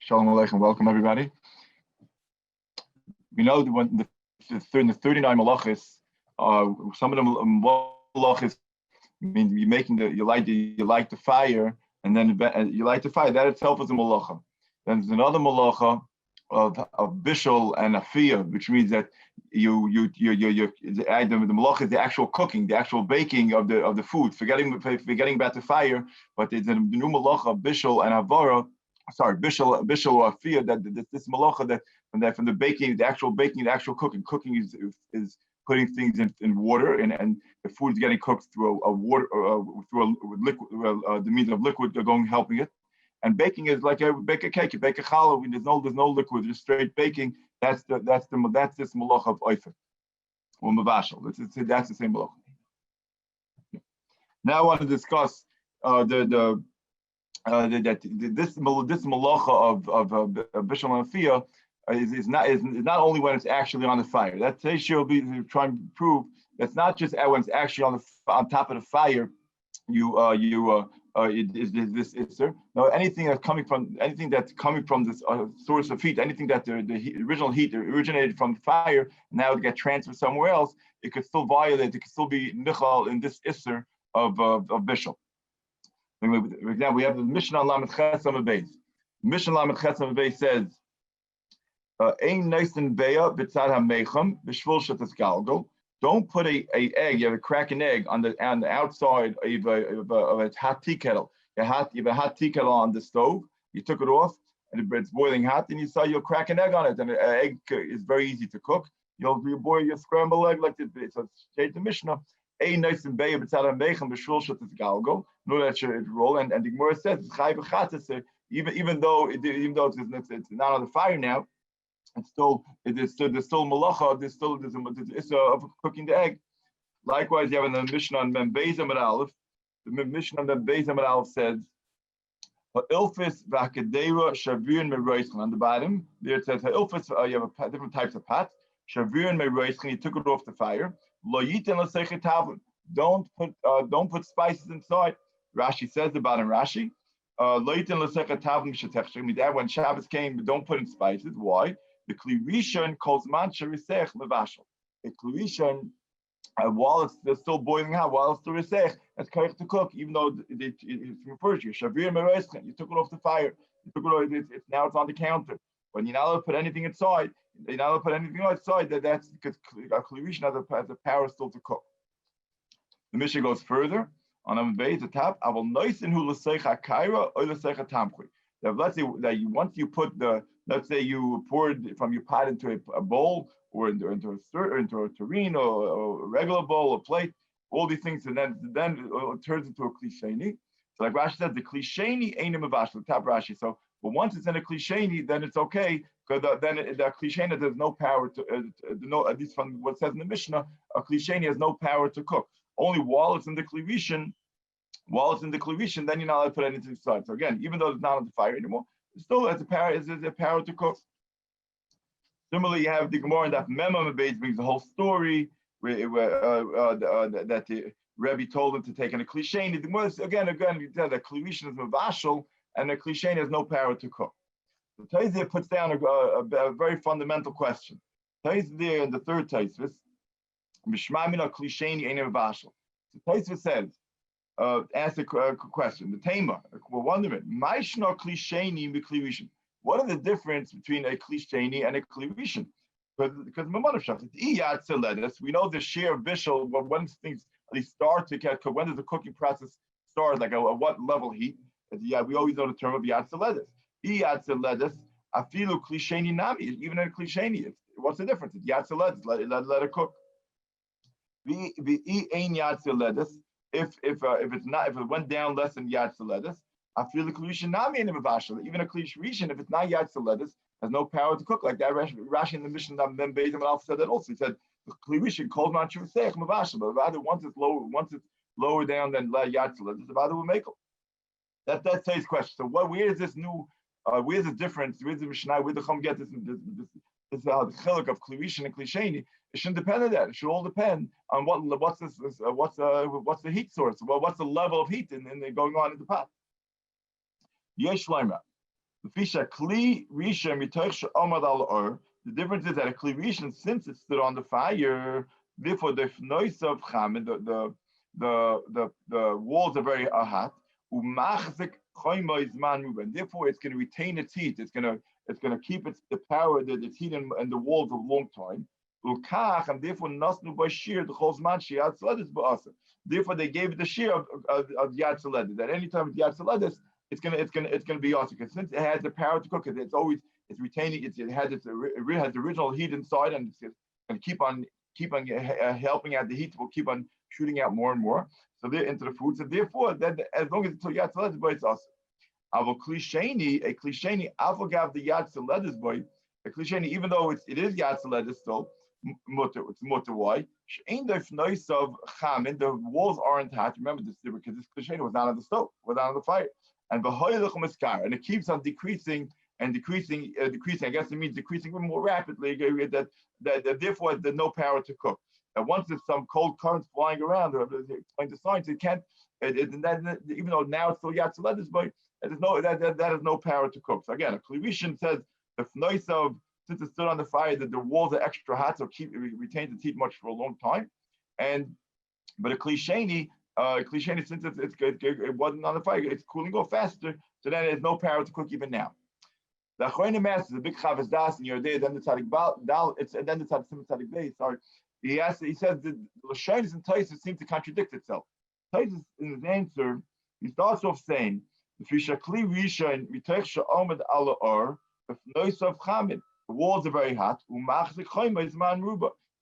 Shalom Aleichem. Welcome everybody. We know that when the 39 malachis, some of them malachis mean you making you light the fire, and then you light the fire. That itself is a malacha. Then there's another malacha of bishul and afiyah, which means that the malacha is the actual cooking, the actual baking of the food. Forgetting about the fire, but there's a new malacha of bishul and avara. Sorry, bishul or afiyah. That this malacha from the baking, the actual cooking. Cooking is putting things in water, and the food is getting cooked through a water through a liquid, the means of liquid helping it. And baking is like bake a cake, you bake a challah. There's no liquid, just straight baking. That's this malacha of oifer or mavashal. That's the same malacha. Now I want to discuss this malacha of bishul and afiyah is not only when it's actually on the fire. That today she'll be trying to prove that's not just when it's actually on top of the fire. Is this isser? No, anything that's coming from this source of heat, anything that the original heat originated from the fire, now it gets transferred somewhere else, it could still violate. It could still be nichal in this isser of bishul. For example, we have the Mishnah Lamed Ches Amud Beis. Mishnah Lamed Ches Amud Beis says, "Ein neisen beya b'tzad hamecham b'shvul shetas galgal." Don't put a egg. You have to crack an egg on the outside of a hot tea kettle. You have a hot tea kettle on the stove. You took it off, and it's boiling hot. And you'll crack an egg on it. And an egg is very easy to cook. You'll boil your scrambled egg like this. So state the Mishnah. A nice and bay, but galgo. No, that should roll. And the Gemara says even though it's not on the fire now. There's still malacha. There's of cooking the egg. Likewise, you have in the Mishnah on Mem Beis Amud Aleph. The Mishnah on Mem Beis Amud Aleph says, "Ha'ilfis v'hakadera shavirin meroischen." On the bottom there it says ha'ilfis. You have different types of pots. Shavirin meroischen. You took it off the fire. Lo yiten l'seichet tavlin. Don't put spices inside. Rashi says the bottom Rashi. Lo yiten l'seichet tavlin b'shetech. That when Shabbos came, don't put in spices. Why? The Kli Rishon calls man sherisech levashal. The Kli Rishon, while it's still boiling hot, while it's still risech, it's correct to cook, even though it refers to you. Shavir mereschen, you took it off the fire. You took it off. Now it's on the counter. But you're not allowed to put anything inside. You're not allowed to put anything outside. That's because Kli Rishon has the power still to cook. The Mishnah goes further on Amud Beis the top. I will noisin hu l'seicha kaira or l'seicha tamchui. Let's say that once you put let's say you poured from your pot into a bowl or into a tureen or a regular bowl, a plate, all these things, and then it turns into a klisheni. So like Rashi says, the klisheni ain't a mavash, the top Rashi. So, but once it's in a klisheni, then it's okay because then the klisheni there's no power to at least from what it says in the Mishnah, a klisheni has no power to cook. Only while it's in the klirishon. While it's in the klirishon, then you're not allowed to put anything inside. So again, even though it's not on the fire anymore, it still has a power to cook. Similarly, you have the Gemara in that Mem Amud Beis brings the whole story that the Rebbe told him to take in a klisheni. The Gemara again, you tell that klirishon is mavashal, and the klisheni has no power to cook. The Taizir puts down a very fundamental question. Taizir there in the third Taizvis, Mishma mina klisheni ain't mavashal. So Taizir says. Ask a question. The Tema, we're wondering, Maishna klisheni and klirishon. What are the difference between a klisheni and a klirishon? Because we know the share of bishul, when things they start to get cooked, when does the cooking process start? Like at what level heat? Yeah, we always know the term of yatzeledus. Yatzeledus, afilu klisheni nami. Even in a klisheni, what's the difference? It's yatzeledus. Let it cook. The ein yatzeledus. If it went down less than yatzeledus, I feel the klirishon nami in the mavashal. Even a klirishon, if it's not yatzeledus, has no power to cook. Like that Rashi in the Mishnah that Mem Beis Amud Aleph said that also. He said the klirishon calls man shuvasech mavashal, but rather once it's lower down than yatzeledus, the rather will make it. That's today's question. So where is this new? Where's the difference? Where's the Mishnah? Where the Chum get this the chiluk of klirishon and klisheni? It shouldn't depend on that. It should all depend on what's the heat source. Well, what's the level of heat in going on in the pot? Yesh Shloimeh. The difference is that a kli rishon, since it stood on the fire, therefore the noise of chamin, the walls are very hot. And therefore, it's going to retain its heat. It's going to keep the power, its heat in the walls a long time. And therefore, therefore, they gave it the shear of Yad Saledis. That any time it's Yad Saledis, it's gonna be awesome. Because since it has the power to cook, it's retaining. It has the original heat inside, and it's going to keep on helping out the heat. Will keep on shooting out more and more. So they're into the food. So therefore, that as long as it's Yad Saledis boy, it's awesome. A klisheni, avogav the Yad Saledis boy. A klisheni, even though it is Yad Saledis still. It's mutter. Why? The walls aren't hot. Remember this because this cliche was not on the stove, was not on the fire, and it keeps on decreasing and decreasing. I guess it means decreasing more rapidly. That therefore there's no power to cook. And once there's some cold currents flying around, or explain the science, it can't. Even though now it's still Yad Saledis, but there's no that has no power to cook. So again, a Klivishin says the noise of since it stood on the fire, that the walls are extra hot, so it retains its heat much for a long time. But a klisheni, since it wasn't on the fire, it's cooling off faster, so then there's no power to cook even now. The Achronim Master, the big Chavas Das in your day, then the Tzadik Dal, it's and then the Tzadik Day. Sorry, he says that the Lashonis and Taisus seem to contradict itself. Taisus in his answer, he starts off saying, "The Fishakli Rishon Mitech Sha'omad Ala Or, the Nois of Chamin." The walls are very hot.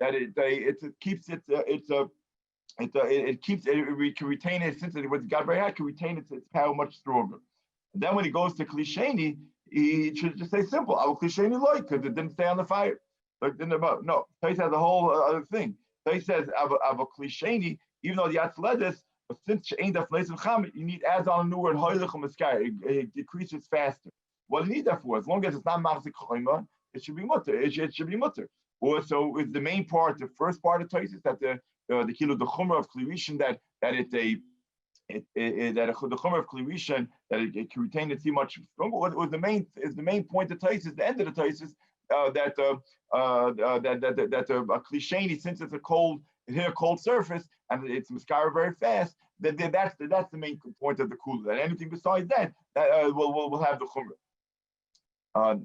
That it keeps it can retain it since it got very hot. It can retain its power much stronger. And then when he goes to klisheni, he should just say simple. I will klisheni loy because it didn't stay on the fire. But no, Tais has a whole other thing. Tais says avo klisheni, even though the Yatz but since ain't that place of cham, you need adds on a new word it decreases faster. What do you need that for? As long as it's not machzik choyma, it should be mutter. It should be mutter. Also, it's the main part, the first part of Taisus, that the kilo the chumrah of klirishin that the chumrah of klirishin that it can retain its heat much stronger. What was the main point of Taisus, the end of the Taisus, that a klisheni, since it's a cold surface and it's maskara very fast, that's the main point of the kula. And anything besides that will have the chumrah. A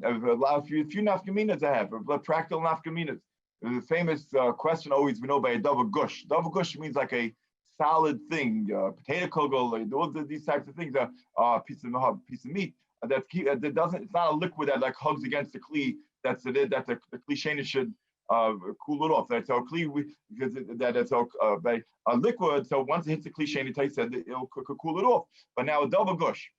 few nafkaminas I have, practical nafkaminas. There's a famous question always we know by a double gush. Double gush means like a solid thing, potato kugel, these types of things, piece of meat that doesn't. It's not a liquid that like hugs against the kli. That the kli should cool it off. That's our kli because that's our a liquid. So once it hits the kli sheni, it'll cool it off. But now a double gush.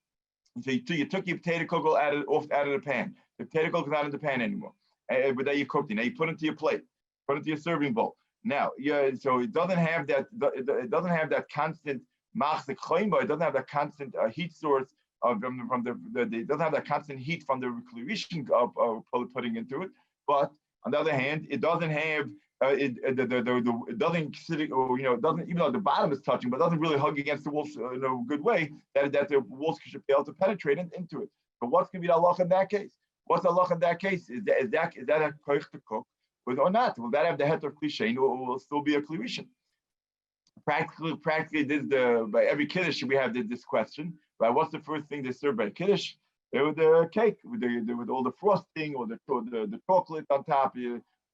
So you took your potato kugel out of the pan. The potato kugel is not in the pan anymore. But then you cooked it. Now you put it into your plate, put it into your serving bowl. Now, so it doesn't have that. It doesn't have that constant machzik choyma. It doesn't have that constant heat source from the. It doesn't have that constant heat from the klirishin putting into it. But on the other hand, it doesn't have. It doesn't sit, or it doesn't, even though the bottom is touching, but it doesn't really hug against the wolf in a good way that the wolf should be able to penetrate into it. But what's going to be the halacha in that case? What's the halacha in that case? Is that a koich to cook or not? Will that have the heter of klishein, or will it still be a klirishin? Practically, this by every kiddush we have this question. Right? What's the first thing they serve by kiddush? With the cake, with all the frosting or the chocolate on top.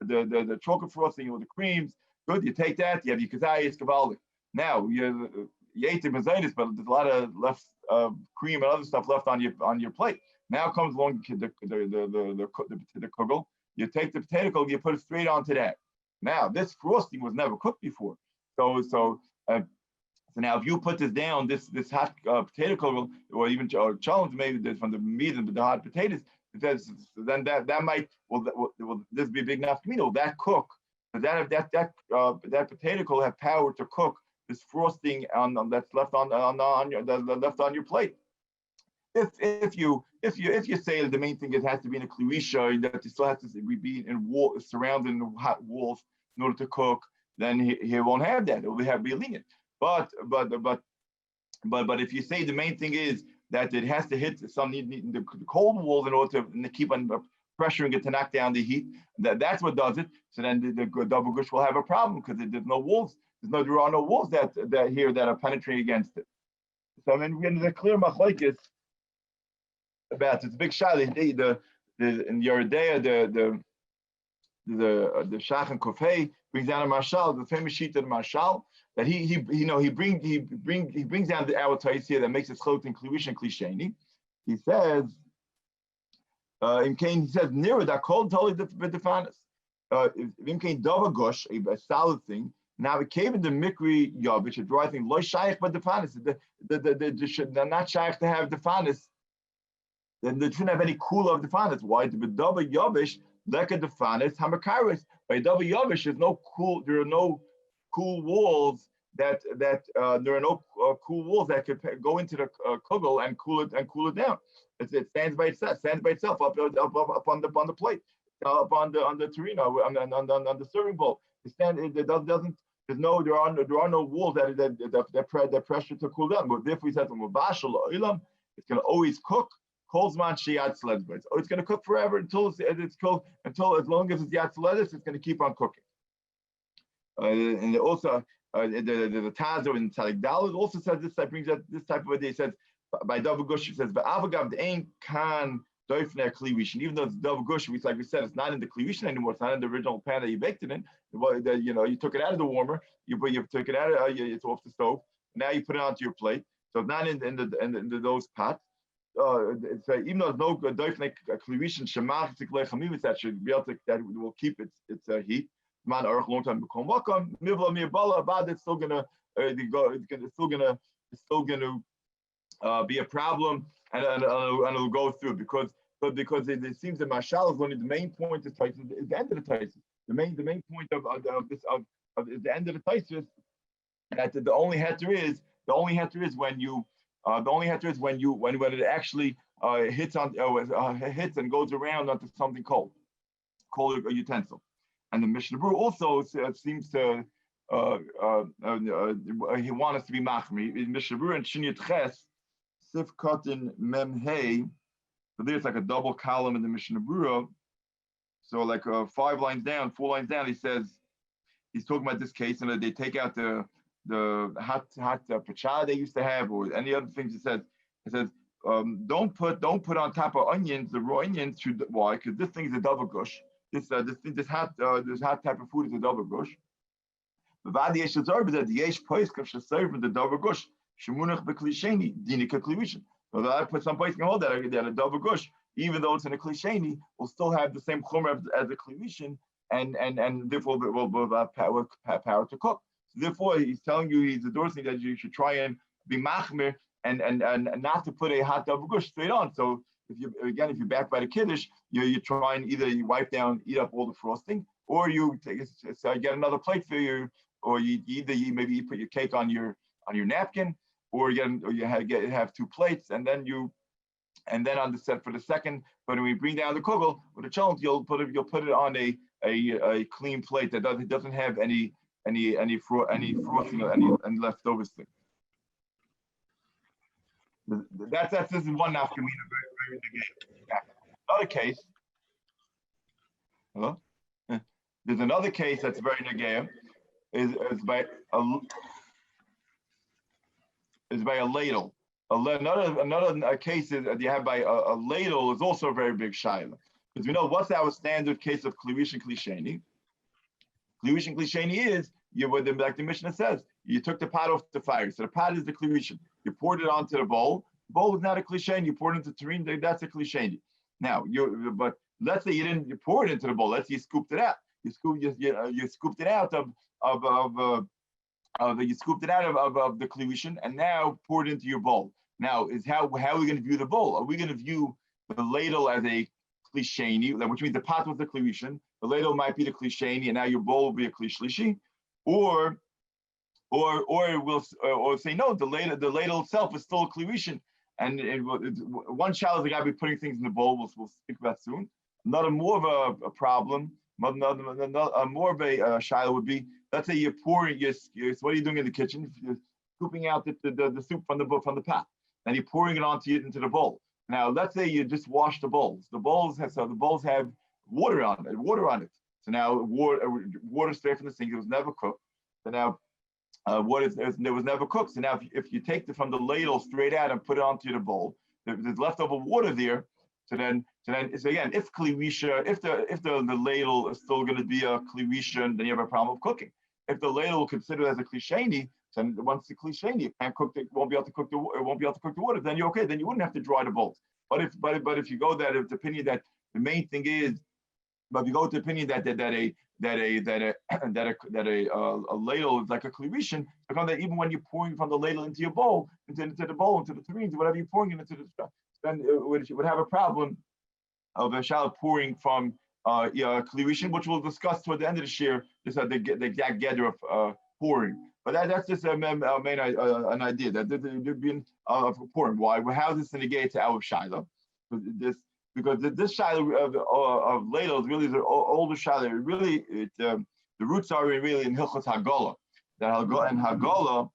The chocolate frosting or the creams, good. You take that. You have your kazayis kavaldik. Now you ate the mazaitis, but there's a lot of left cream and other stuff left on your plate. Now comes along the kugel. You take the potato kugel, you put it straight onto that. Now this frosting was never cooked before, so now if you put this down, this hot potato kugel, or even challenge maybe from the meat and the hot potatoes. Then that might will this be big enough to me? Will that cook? That potato will have power to cook this frosting that's left on your plate. If you say that the main thing has to be in a klirisha, that it still has to be in surrounded in hot walls in order to cook, then he won't have that. It will be lenient. But if you say the main thing is that it has to hit the cold walls in order to keep on pressuring it to knock down the heat. That's what does it. So then the double gush will have a problem because there's no walls. There are no walls that here that are penetrating against it. So I mean, we're going to clear machlokes about it's a big shot. In Yeridea, the Shach and Kofei brings down a marshal, the famous sheet of the marshal, that he brings down the our tais here that makes it chiluk and klivish and klisheni. He says, in Cain, he says, near that called totally defanis. In Cain dava gush, a solid thing. Now it came in the mikri yavish, a dry thing. Lo shaykh but defanis. They're not shaykh to have defanis. Then they shouldn't have any cool of defanis. Why? The dava yavish leka defanis hamakaris. By dava yavish, there's no cool. There are no cool walls that there are no cool walls that could go into the kugel and cool it down. It stands by itself up on the plate, up on the tureen, on the serving bowl. There are no walls that pressure to cool down. But therefore, we said it's going to always cook. Kolzman sheyad sledbers. Oh, it's going to cook forever until it's cooked. Until as long as it's yad sledbers, it's going to keep on cooking. And also the Tazo in Tzadik Daled also says this type brings that this type of idea. He says by double gush, it says Ba'avagav the ain kan doifner klivishin. Even though it's double gush, like we said, it's not in the klivishin anymore. It's not in the original pan that you baked it in. You took it out of the warmer. You took it out. It's off the stove. Now you put it onto your plate. So it's not in those pots. It's even though there's no doifner klivishin shemach tiklechamim, that should be able to that will keep its heat. Man, long time become welcome. Mivla mirbala about it's still gonna be a problem, and it'll go through because it seems that mashal is only the main point of Taisus is the end of the Taisus. The main point of the end of the Taisus that the only heter is when it actually hits and goes around onto something cold a utensil. And the Mishnah Berurah also seems to he wants us to be machmi. In Mishnah Berurah and Shinyat Ches, Sif Kotin Mem Hey. So there's like a double column in the Mishnah Berurah. So like 4 lines down, he's talking about this case, and they take out the hot pachada they used to have, or any other things. It says don't put on top of onions the raw onions. Why? Because this thing is a double gush. This hot type of food is a double gush. But the yesh zor that the yesh poisk of serve the double gush shemunach beklisheni dinika klivishin. So I put some place can hold that a double gush, even though it's in a klisheni, will still have the same chomer as a klivishin, and therefore will have power to cook. So therefore, he's telling you, he's endorsing that you should try and be machmir and not to put a hot double gush straight on. So if you're back by the kiddush, you try and either you wipe down, eat up all the frosting, or you get another plate for you, or maybe you put your cake on your napkin, or you have 2 plates, and then on the set for the second. But when we bring down the kugel with the cholent, you'll put it on a clean plate that doesn't have any frosting or any leftovers thing. This is one nafkamina, very negative. Another case. Hello? There's another case that's very negative. Is by a ladle. Another case is that you have by a ladle is also a very big shaila. Because we know what's our standard case of klivish and klisheni. Klivish and klisheni is like the Mishnah says, you took the pot off the fire. So the pot is the klivish. You poured it onto the bowl. The bowl is not a klisheni. You poured it into tureen. That's a klisheni. Now but let's say you pour it into the bowl. Let's say you scooped it out. You scooped it out of the klivishin and now poured it into your bowl. Now how are we going to view the bowl? Are we going to view the ladle as a klisheni, which means the pot was the klivishin, the ladle might be the klisheni, and now your bowl will be a klishlishi, or say no, the ladle itself is still a klivishin, and one child is the guy be putting things in the bowl. We'll speak about soon. More of a problem. More of a shaila would be, let's say you're pouring. What are you doing in the kitchen? You're scooping out the soup from the pot. then you're pouring it into the bowl. Now, let's say you just wash the bowls. The bowls have water on it. So now water straight from the sink. It was never cooked. So now it was never cooked. So now if you take it from the ladle straight out and put it onto the bowl, there's leftover water there. So then again, if the ladle is still going to be a kliwisha, then you have a problem of cooking. If the ladle will consider it as a klisheni, then once the klisheni, you can't cook it won't be able to cook the water. Then you're okay. Then you wouldn't have to dry the bowls. But if you go that if the opinion that the main thing is, but if you go with the opinion that a ladle is like a klivishin, that even when you're pouring from the ladle into your bowl, into the bowl, into the tureens, whatever you're pouring into the, then it would have a problem of a shallow pouring from klivishin, which we'll discuss toward the end of the year. This is the exact gather of pouring. But that's just an idea that there'd be pouring. Why? How is this in the gate to our shiloh? Because this shiloh of ladle is really the older shiloh. Really, the roots are really in Hilchos Hagala. That Hagala,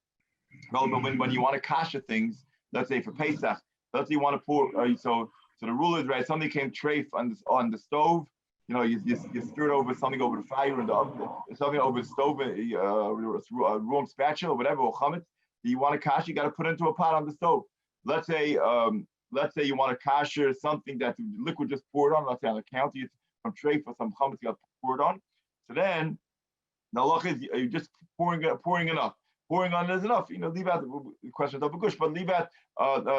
when you want to kasha things, let's say for Pesach, let's say you want to pour. So the rule is right. Somebody came treif on the stove. You stir it over something over the fire in the oven, something over the stove, a wrong spatula, whatever, or chametz. You want to kasha, you got to put it into a pot on the stove. Let's say you want to kasher something that the liquid just poured on. Let's say on the counter, it's from treif or some chametz you got poured on. So then the halacha is you're just pouring enough. Pouring on is enough. Leave out the question of the gush, but leave out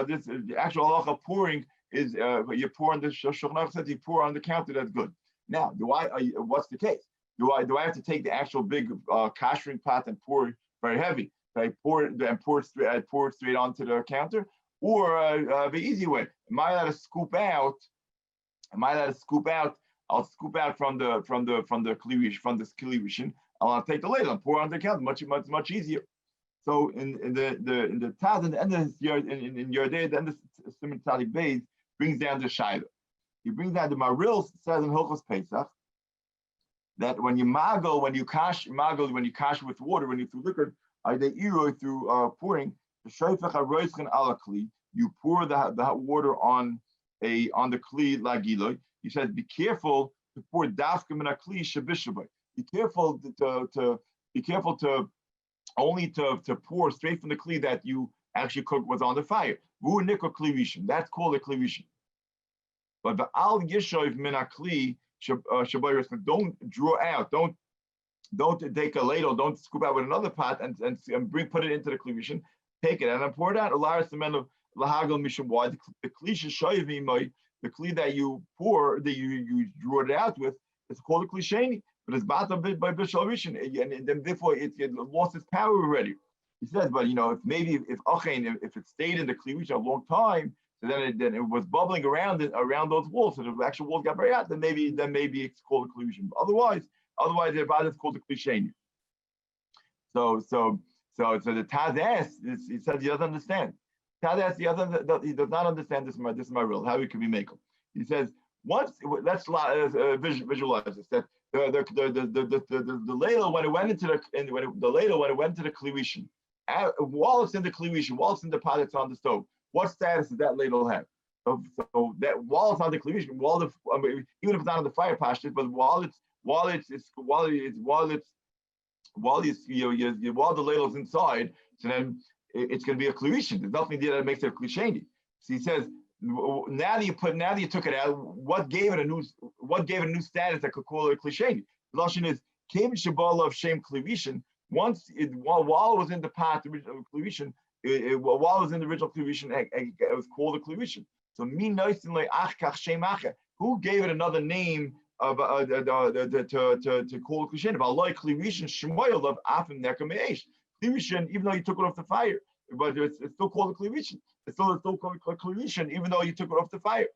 this the actual halacha pouring is you pour on the Shulchan Aruch says you pour on the counter. That's good. Now, what's the case? Do I have to take the actual big kashering pot and pour it very heavy? Pour it straight onto the counter, or the easy way? Am I allowed to scoop out? I'll scoop out from the klivishin. I'll take the ladle and pour on the counter. Much easier. So in the Taz, in the end of this year, in your day, the end of Siman Tzadik Beis brings down the shiloh. He brings down the Maril says in Hilchos Pesach that when you kash with water, when you through liquor, through pouring, you pour the hot water on the kli lagiloi. He says, be careful to pour dafka min kli shabishabai. Be careful to only to pour straight from the kli that you actually cooked was on the fire. That's called a klivishin. But the al yishoiv min akli shabayros, don't draw out, don't take a ladle, don't scoop out with another pot and put it into the klivishin. Take it and then pour it out. Why the kli the kli that you pour, that you draw it out with, it's called a klisheni, but it's bought by Bishul Rishon, and then therefore it lost its power already. He says, but if it stayed in the klivishin a long time, so then it was bubbling around those walls, so the actual walls got very hot. Then maybe it's called a klivishin. Otherwise it's called a klisheni. So the Taz asks, he says he doesn't understand. Taz asks, he does not understand this is my rule. How he can be makel. He says let's visualize this. That the ladle when it went into the klivishin, while it's in the klivishin, while it's in the pot that's on the stove, what status does that ladle have? So that while it's on the klivishin, even if it's not on the fire pashtus, but while the ladle's inside, so then it's going to be a klivishin. There's nothing there that makes it a klisheni. So he says, now that you took it out, what gave it a new status that could call it a klisheni? The lashon is came shabal of shem klivishin. While it was in the pot, the original klivishin, while it was in the original klivishin, it was called a klivishin. So who gave it another name of to call it klivishin? If Allah klivishin shmoyel of afim nekamesh klivishin, even though you took it off the fire, but it's still called a klivishin. It's still called a klivishin, even though you took it off the fire.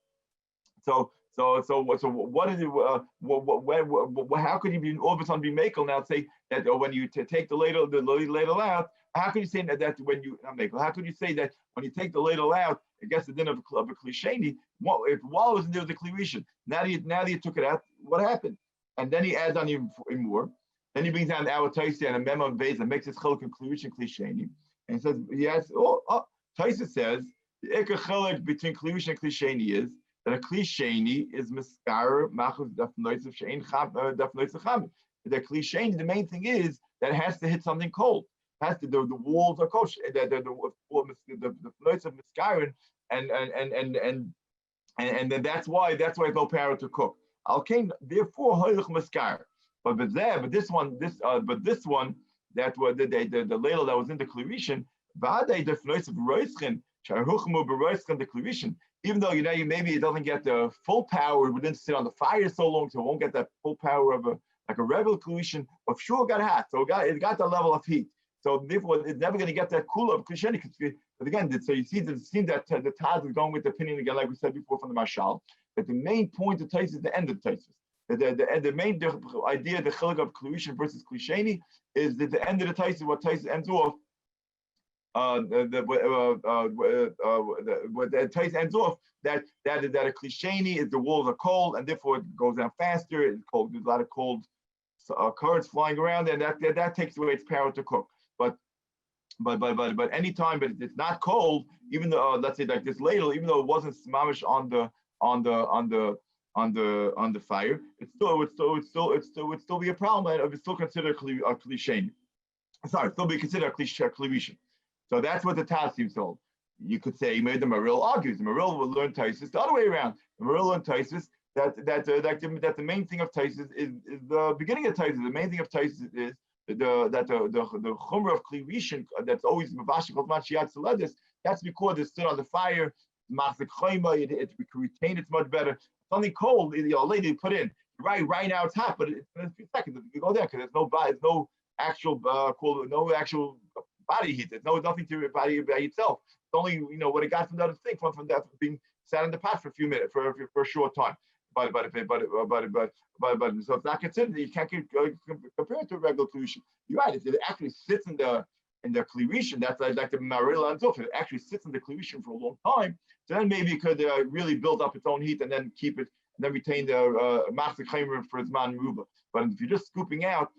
So what is it? How could you be all of a sudden be makel now? Say that when you take the ladle out, how can you say that when you not makel? How could you say that when you take the ladle out, it gets the din of a klisheni? While it was in there the klivishin, now that you took it out, what happened? And then he adds on even more. Then he brings down the our Taisa and a memo of Beis that makes his chiluk and klivishin klisheni, and he says Taisa says The ikar chilek between kli rishon and kli sheni is that a kli sheni is miskar machus dafnoitzav she'ein dafnoitzav cham. The kli sheni, the main thing is that it has to hit something cold. It has to the walls are kosher. The noise of miskarin and then that's why it's no power to cook. Alkain, therefore hoylech miskar. But this one that was the ladle that was in the klirishin, v'adei the noise of roischen shahuchmu beroischen the klirishin. Even though maybe it doesn't get the full power, it wouldn't sit on the fire so long, so it won't get that full power of a regular klirishin. But sure, it got hot, so it got the level of heat. So therefore, it's never going to get that cool of klisheni. But again, so you see, it seems that the Taz is going with the opinion again, like we said before from the Mashal, that the main point of Tais is the end of Tais. The main idea, the chilik of klirishin versus klisheni, is that the end of the Tais, what Tais ends off. What the Tais ends off that a klisheni is the walls are cold and therefore it goes down faster. It's cold. There's a lot of cold currents flying around, and that takes away its power to cook. But anytime, but it's not cold, even though let's say like this ladle, even though it wasn't mamish on the fire, it would still be a problem, and it would still consider a klisheni. Sorry, still be considered a klirishin. So that's what the Taz seems to hold. You could say maybe the Maril argues. The Maril will learn Taisus the other way around. The Maril learned Taisus that the main thing of Taisus is the beginning of Taisus. The main thing of Taisus is the chumrah of klirishin that's always mavashik machiyat saledis. That's because it stood on the fire. It can retain it much better. Something cold, a lady put in. Right now it's hot, but it's a few seconds you go there because there's no actual body heat. There's nothing to your body by itself. It's only what it got from the other thing from that being sat in the pot for a few minutes for a short time. But so it's not considered. You can't compare it to a regular klirishin. You're right. If it actually sits in the klirishin, that's like the marilla and so forth. It actually sits in the klirishin for a long time. So then maybe it could really build up its own heat and then keep it and then retain the master chaymer for its man ruba. But if you're just scooping out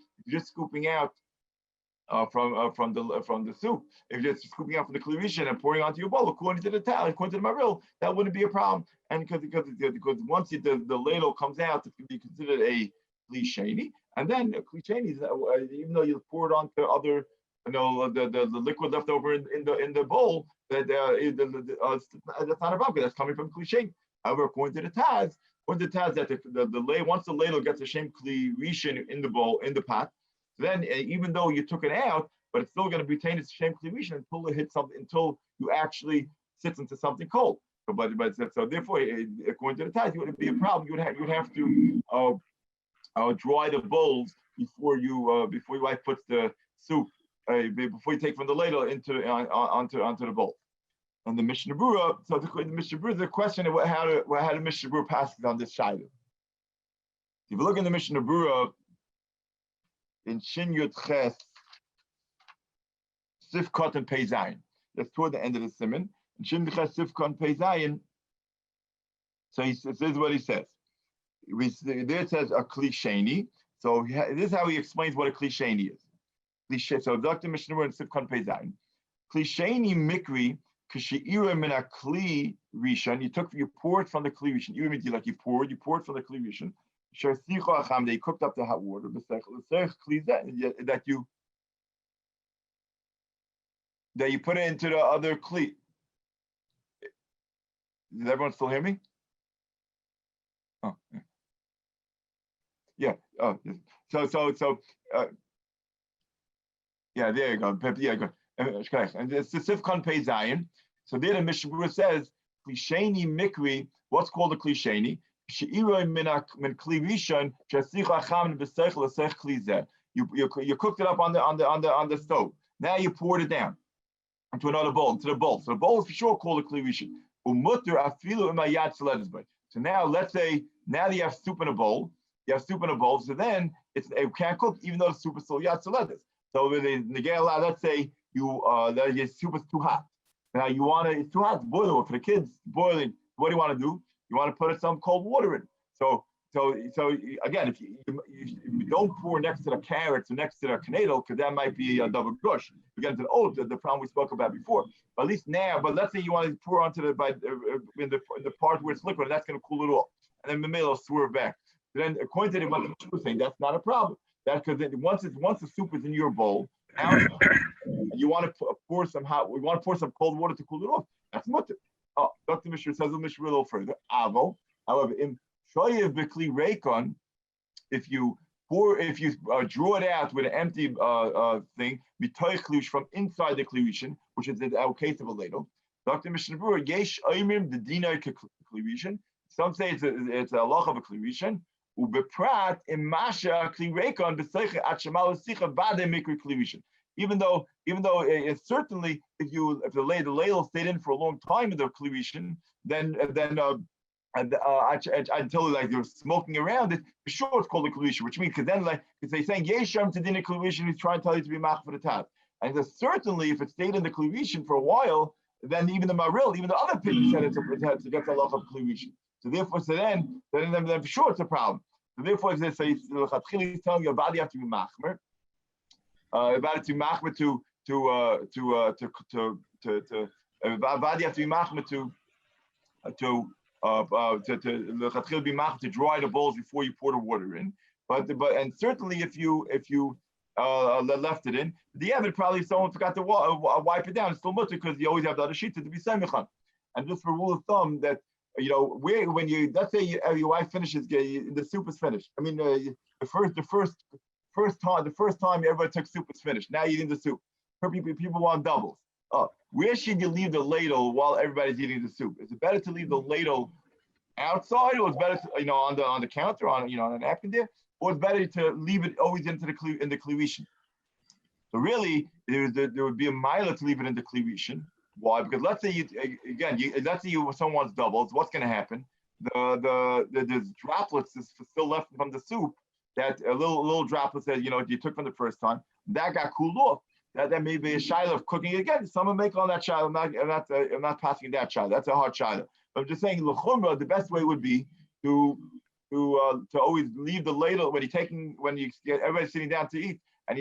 from the soup, if you're just scooping out from the klirishin and pouring onto your bowl, according to the towel, according to the maril, that wouldn't be a problem. And because once the ladle comes out, it can be considered a klisheni. And then a klisheni is even though you pour it onto other, the liquid left over in the bowl, that's not a problem because that's coming from klisheni. However, according to the Taz, that the once the ladle gets the same klirishin in the bowl in the pot, then even though you took it out, but it's still going to retain its same klirishin until it hits something, until you actually sits into something cold. So therefore, according to the Taz, it wouldn't be a problem. You would have to dry the bowls before you put the soup before you take from the ladle onto the bowl. And the Mishnah Berurah, so the Mishnah Berurah, the question of how the Mishnah Berurah passes on this shayla. If you look in the Mishnah Berurah in Shin Yud Ches Sifkot and Pei Zayin, that's toward the end of the simon. In Shin Yud Ches Sifkot and Pei Zayin, so this is what he says. There it says a klisheni. So this is how he explains what a klisheni is. So Dr. Mishnah Berurah in Sifkot and Pei Zayin, klisheni mikri. You poured from the kli rishon. You mean like you poured from the kli rishon. They cooked up the hot water. That you put it into the other kli. Does everyone still hear me? Oh, yeah. Oh, yeah. There you go. Yeah, good. And it's the Sifkon Pei Zayin. So there the Mishnah Berurah says, klisheni mikri, what's called a klisheni? You cooked it up on the stove. Now you poured it down into another bowl, into the bowl. So the bowl is for sure called a klirishin. So now let's say now you have soup in a bowl. So then it can't cook even though the soup is still yad soledis. So let's say your soup is too hot. Now it's too hot to boil it for the kids. Boiling. What do you want to do? You want to put some cold water in. So again, if you don't pour next to the carrots or next to the canadal, because that might be a double gush. we get into the problem we spoke about before. But at least now, but let's say you want to pour onto in the part where it's liquid, and that's going to cool it off, and then the middle will swerve back. So then, according to what the Mishnah was saying, that's not a problem. That's because once the soup is in your bowl, now you want to pour some cold water to cool it off. That's mutter. Oh, Dr. Mishra says the Mishra a little further. Avo, however, in shoyev b'kli reikon, if you draw it out with an empty thing, from inside the klivishin, which is the case of a ladle. Dr. Mishnah Brewer, yesh oimim the dinah klivishin. Some say it's a halacha of a klivishin. Ubeprat imasha klirekon b'seicha at shemal sicha bade mikri klivishin. Even though it's certainly if the ladle stayed in for a long time in the klivishin, then until like they're smoking around it, for sure it's called a klivishin, which means because then like if they're saying yesham to dinah klivishin, he's trying to tell you to be mach for the top. And certainly if it stayed in the klivishin for a while, then even the maril, even the other opinion said it gets a lot of klivishin. So therefore, then for sure it's a problem. So therefore, if they say he's telling you about you have to be machmer, about it to be machmer to dry the bowls before you pour the water in. But certainly if you left it in, the evidence probably if someone forgot to wipe it down, it's still mutter because you always have the other sheet to be semichan. And just for rule of thumb that when you let's say your wife finishes, the soup is finished. I mean, the first time everybody took soup is finished. Now you're eating the soup. People want doubles. Where should you leave the ladle while everybody's eating the soup? Is it better to leave the ladle outside, or it's better to, on the counter on a napkin there, or it's better to leave it always in the klivishin? So really, there would be a mila to leave it in the klivishin. Why? Because let's say someone wants doubles. What's going to happen? The droplets is still left from the soup. That a little droplets that you took from the first time that got cooled off. That may be a shiloh of cooking it again. Someone make on that shiloh. I'm not passing that shiloh. That's a hard shiloh. But I'm just saying l'chumra. The best way would be to always leave the ladle when you get everybody sitting down to eat, and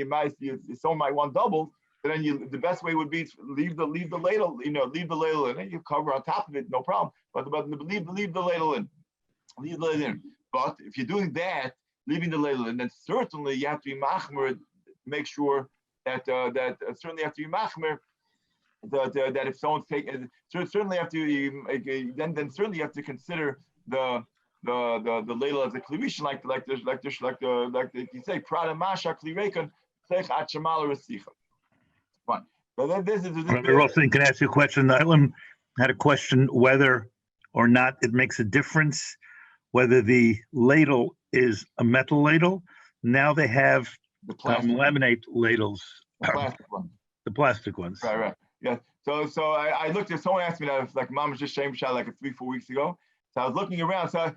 someone might want doubles. Then the best way would be to leave the ladle, leave the ladle in, and you cover on top of it, no problem. But leave the ladle in, leave the ladle in. But if you're doing that, leaving the ladle in, then certainly you have to be machmer, make sure that certainly have to be machmer. That if someone's taking, certainly have to then certainly you have to consider the ladle as a klivishin, like you say, prada masha klirekon tzech at shemal resicha. Fine. So then this is. Rothstein, can I ask you a question? Ilam had a question whether or not it makes a difference whether the ladle is a metal ladle. Now they have the laminate ladles. The plastic ones. Right. Yeah. So I looked at. Someone asked me that like Mom was just shame shot like 3-4 weeks ago. So I was looking around. So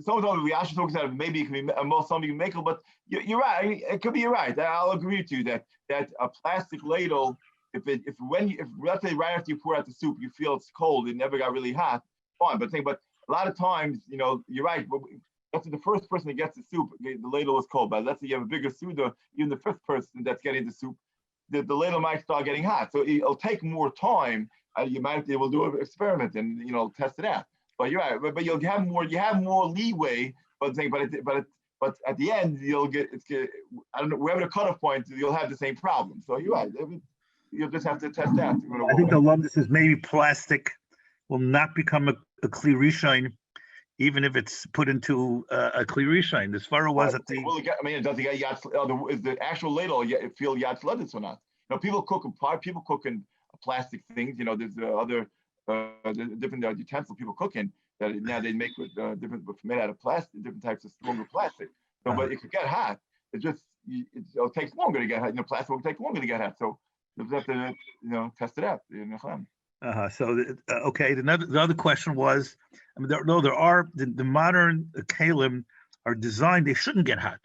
someone told me we actually talked about maybe it can be more something you can make it, but you're right. It could be you're right. I'll agree with you that a plastic ladle, if let's say right after you pour out the soup, you feel it's cold, it never got really hot, fine. But a lot of times, you're right. That's the first person that gets the soup, the ladle is cold. But let's say you have a bigger suda, even the fifth person that's getting the soup, the ladle might start getting hot. So it'll take more time. You might be able to do an experiment and test it out. But you're right. But you'll have more leeway. But at the end you'll get I don't know, wherever the cutoff point, you'll have the same problem. So you're right. You'll just have to test that. I think the lumdus is maybe plastic will not become a kli rishon, even if it's put into a kli rishon. As far as was at the. Does it get yad? Is the actual ladle feel yad flooded or not? People cook in plastic things. There's other different utensils people cook in that now they make with made out of plastic, different types of stronger plastic. So, but it could get hot. It takes longer to get hot. Plastic will take longer to get hot. So you have to test it out. So okay. The other question was, there are the modern kalim are designed. They shouldn't get hot.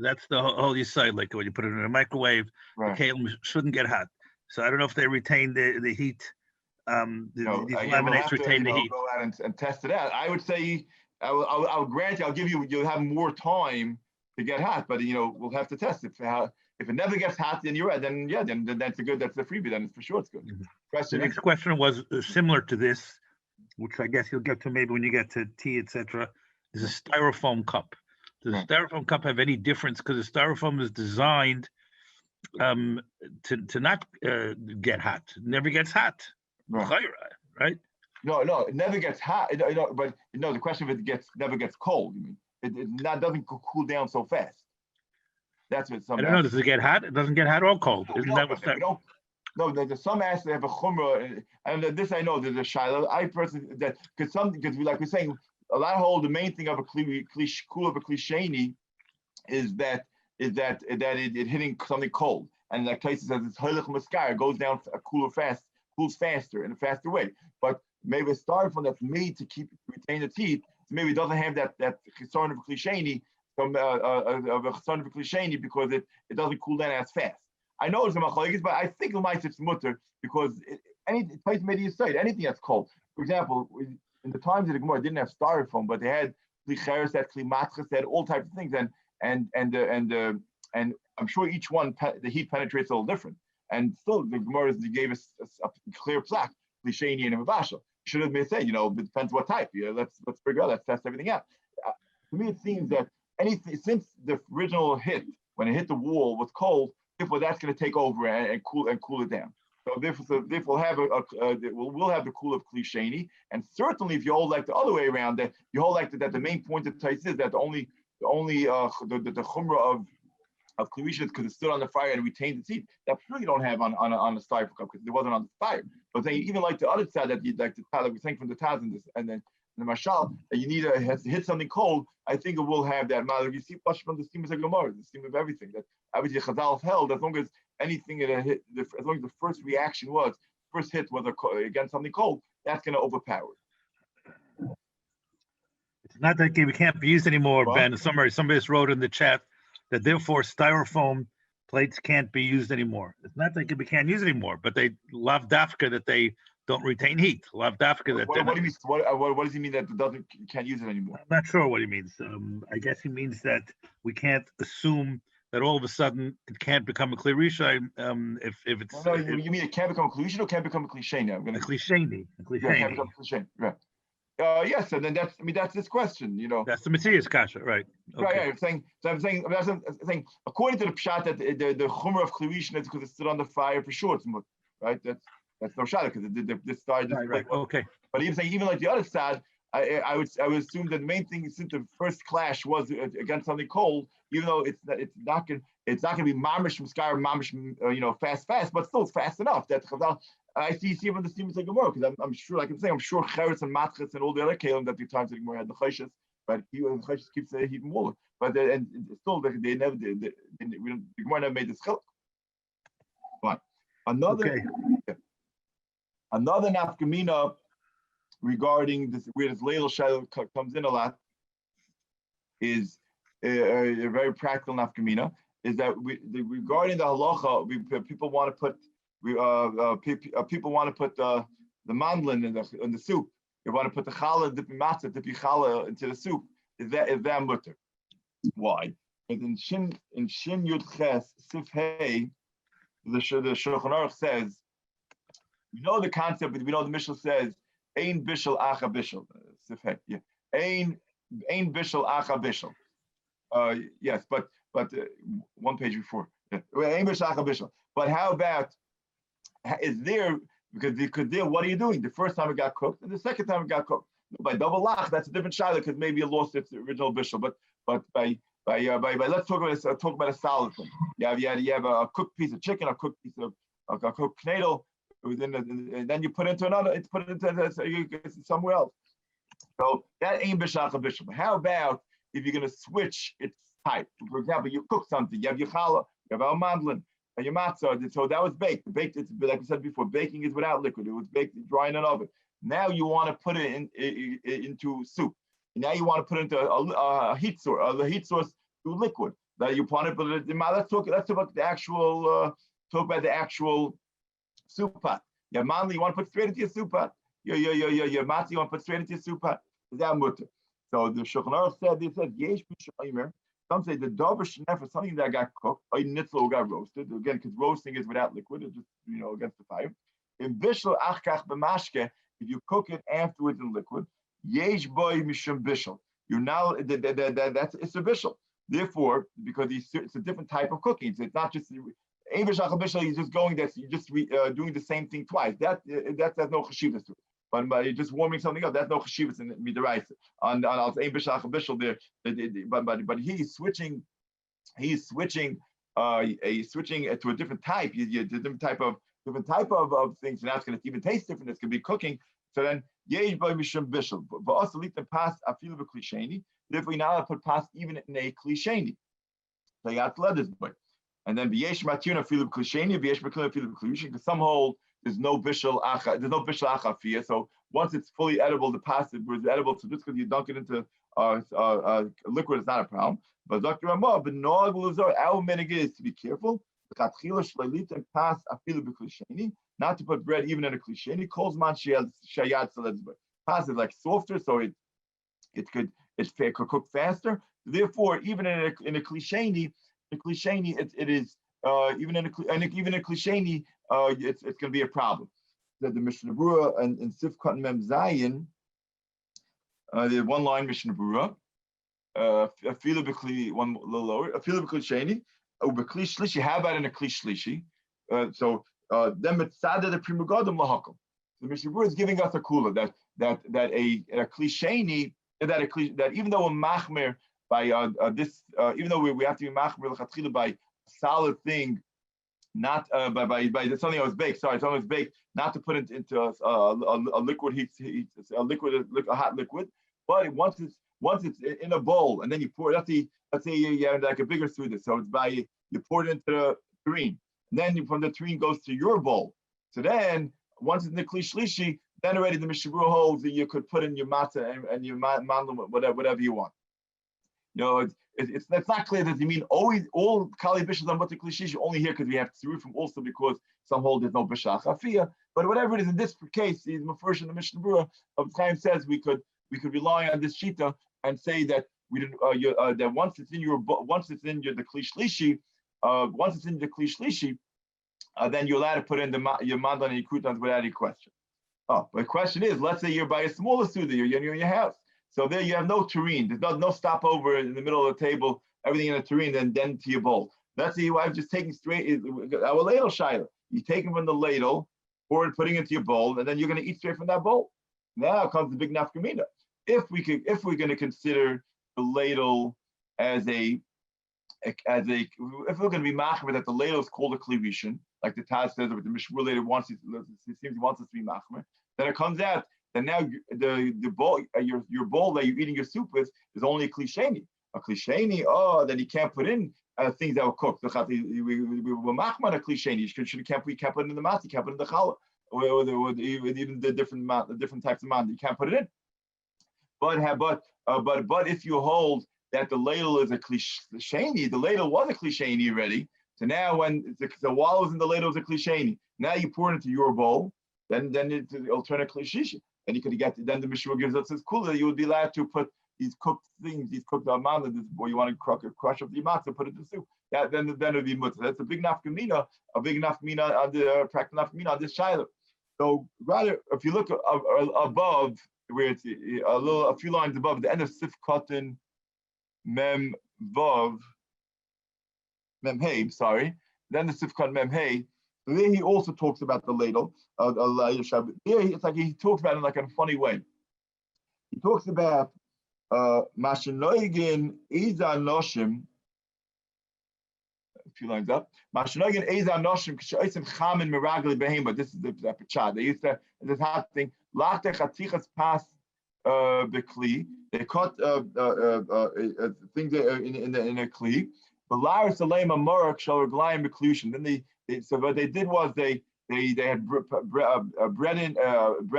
That's the whole side. Like when you put it in a microwave, right. The kalim shouldn't get hot. So I don't know if they retain the heat. These laminates retain the heat. Go out and test it out. I would say I'll grant you'll have more time to get hot, but we'll have to test it. If it never gets hot, then you're right. Then that's a freebie. Then it's for sure it's good. The next question was similar to this, which I guess you'll get to maybe when you get to tea, etc. Is a styrofoam cup. Does a styrofoam cup have any difference? Because the styrofoam is designed to not get hot. It never gets hot. Right? No, it never gets hot. But the question if it never gets cold. You mean it doesn't cool down so fast. That's what some. I don't know. Does it get hot? It doesn't get hot or cold. Isn't that what's that? No, there's some aspects that have a chumrah, and this I know there's a shiloh. I personally because like we're saying, a lot of hold the main thing of a cool of a klisheni is that it hitting something cold, and like Tyson says, it's hilchos maskar, goes down cools faster in a faster way. But maybe a styrofoam that's made to retain its heat, so maybe it doesn't have that concern of a klisheni from of a concern of a klisheni because it doesn't cool down as fast. I know it's a machlokes, but I think it's mutter because anything that's cold. For example, in the times of the Gemara, didn't have styrofoam, but they had klicheres, had klimatches, they had all types of things, and I'm sure each one the heat penetrates a little different. And still, the Gemara gave us a clear plaque, klisheni and mabashal. Should have been said, it depends what type. Let's figure out, let's test everything out. To me, it seems that anything since the original hit, when it hit the wall, was cold. Therefore, that's going to take over and cool it down. So therefore we'll have the cool of klisheni, and certainly if you hold like the other way around, that you hold like that the main point of Tais is that the chumrah of klisheni is because it stood on the fire and retained its heat. That sure you don't have on a styrofoam cup because it wasn't on the fire. But then even like the other side that you like we're saying from the Taz and then the mashal that you need to hit something cold. I think it will have that. You see, from the steam of Gemara, the steam of everything. That obviously Chazal held as long as anything that hit, as long as the first reaction first hit was against something cold, that's going to overpower it. It's not that we can't be used anymore, well, Ben. Somebody just wrote in the chat that therefore styrofoam plates can't be used anymore. It's not that we can't use it anymore, but they love dafka that they don't retain heat. Love dafka that. What do you mean? What does he mean that can't use it anymore? I'm not sure what he means. I guess he means that we can't assume that all of a sudden it can't become a klirisha if it's. No, you mean it can't become a klirisha or can't become a cliche now? A klisheni. Yeah, can't become a klisheni. Right. Yes, and then that's this question. That's the Matthias kasha, right? Okay. Right. I'm saying, according to the pshat that the chumrah of klirisha is because it stood on the fire for sure. It's right. That's no shot because this started. Right. Okay. But even like the other side, I would assume that the main thing since the first clash was against something cold, even though it's not going to be mamish from sky or mamish fast, but still it's fast enough. That I see even the steam like Gemara because I'm sure, like I'm saying, I'm sure cheretz and matches and all the other kalim that the times the Gemara had the chayshas, but the chayshas keeps even more. But and still they never did. The Gemara never made this chiluk. Fine. Another nafkamina regarding this, where this Leil Shiloh comes in a lot, is a very practical nafkamina. Is that regarding the halacha, people want to put the mandlin in the soup. They want to put the challah, dippy challah into the soup. Is that mutter? Why? Because in Shin Yud Ches Sif Hey, the Shulchan Aruch says. We know the concept, but we know the Mishnah says, "Ein bishul acha bishul." Yeah, ein bishul acha bishul. Yes, but one page before. Ein bishul acha bishul. But how about is there because there? What are you doing? The first time it got cooked, and the second time it got cooked. By double lach, that's a different shaila because maybe it lost its original bishul. But by let's talk about a salad thing. You have a cooked piece of chicken, a cooked piece of a cooked knedel. And then you put into another. It's put into somewhere else. So that ain't b'shach bishul. But how about if you're going to switch its type? For example, you cook something. You have your challah, you have al-mandlin, and your matzah. So that was baked. Baked. It's like we said before. Baking is without liquid. It was baked dry in an oven. Now you want to put it into soup. And now you want to put it into a heat source. The heat source to liquid. Now you want to put it. Let's talk about the actual. Soup pot. Your mandli, you want to put straight into your soup pot. Your matzah, you want to put straight into your soup pot. Is that mutter? So the Shulchan Aruch said, yesh b'shaymer, Some say the davar shenef is something that got cooked, or nitzlo got roasted. Again, because roasting is without liquid, it's just against the fire. In bishul achkach b'mashke, if you cook it afterwards in liquid, yesh boy mishum bishul. You're now it's a bishul. Therefore, because it's a different type of cooking, so it's not just ein bishul bishul. You're just going that you're just doing the same thing twice. That's no cheshivas to it. But you're just warming something up. That's no cheshivas in midiraisa. On ein bishul bishul there. But he's switching to a different type. You different type of things, and that's going to even taste different. It's going to be cooking. So then, yesh by mishum bishul. But also lit the pas afilu b'klisheni. Therefore, now I put pas even in a klisheni. So you have to let this boy. And then yesh matuna afilu b'klisheni, yesh b'klisheni afilu b'klisheni. Because some hold there's no bishul achafia. So once it's fully edible, the pas is edible. So just because you dunk it into liquid, it's not a problem. But Dr. Ramah, our minig is to be careful. Not to put bread even in a klisheni. Pas is like softer, so it could cook faster. Therefore, even in a klisheni, it is even in a klisheni, it's going to be a problem. The Mishnah Berurah and Sifkat Mem Zayin, the one line Mishnah Berurah. Afilu b'kli, one little lower. Afilu b'kli sheni, b'kli shlishi. How about in a kli shlishi? So then mitzada the prima gadol lahakel. The Mishnah Berurah is giving us a kula that a kli sheni, that even though a machmer by this, even though we have to be machmer l'chatchila by a solid thing, not by something that was baked. Sorry, something that was baked, not to put it into a liquid heat, a hot liquid, but once it's in a bowl, and then you pour. Let's say you have like a bigger suda, so it's you pour it into the tureen, and then from the tureen goes to your bowl. So then once it's in the kli shlishi, then already the Mishnah Berurah holds that you could put in your matzah and your mandel, whatever you want. It's not clear that you mean always all kali bishul on what the kli shlishi only here because we have tzirufim also because some hold there's no bishul chafiyah. But whatever it is in this case, the Mefurish in the Mishnah Berurah of time says we could rely on this shita and say that we didn't that once it's in the kli shlishi, then you're allowed to put in your mandal and your croutons without any question. But the question is, let's say you're by a smaller suda, you're in your house, so there you have no tureen. There's no stopover in the middle of the table, everything in a tureen, and then to your bowl. Let's say I'm just taking straight our ladle shayla. You take it from the ladle, putting it into your bowl, and then you're going to eat straight from that bowl. Now comes the big nafkamina. If we're going to consider the ladle if we're going to be machmer that the ladle is called a klivishin, like the Taz says, but the Mishnah Berurah later wants us to be machmer, then it comes out that now the bowl, your bowl that you're eating your soup with is only a klisheni. A klisheni, then you can't put in things that were cooked. We were machmer a klisheni. You can't put it in the mat, you can't put it in the challah, or even the different types of man. You can't put it in. But if you hold that the ladle is a klisheni, the ladle was a klisheni already. So now when while it was in the ladle, it was a klisheni. Now you pour it into your bowl, then it's an alternate klishishi, and you could get. Then the Mishnah gives us this cool that you would be allowed to put these cooked things, these cooked amanda, or you want to crush up the matzah, put it in the soup. Then it would be mutzah. That's a big nafkamina on the practical nafkamina on this shiloh. So rather, if you look above, where it's a few lines above, the end of Sif Cotton Mem Vav Mem Hey, sorry. Then the Sif Cotton Mem Hey. So there he also talks about the ladle. There it's like he talks about it like in a funny way. He talks about Mashanoigin Iza Noshim. A few lines up. Mashanoigin Iza Noshim K'Shoisim Chamin Miragli Behema. This is the pachad. They used to this hot thing. Lachte Chatichas Pas Bekli. They caught things in a kli. But Lar Salema Morak Shal Reglayim Beklushin. Then so what they did was they had bread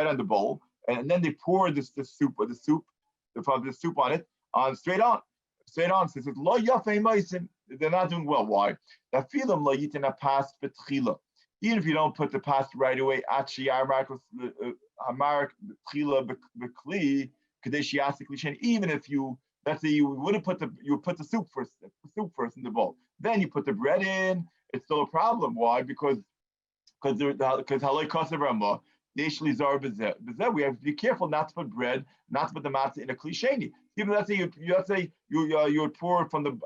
on the bowl, and then they poured the soup on it straight on. So it says lo yafei meisim. They're not doing well. Why? Even if you don't put the pasta right away, even if you, let's say you would put the soup first, soup first in the bowl. Then you put the bread in. It's still a problem. Why? Because halay kasev ramah. We have to be careful not to put bread, not to put the matzah in a klisheni. Even let's say you would pour from the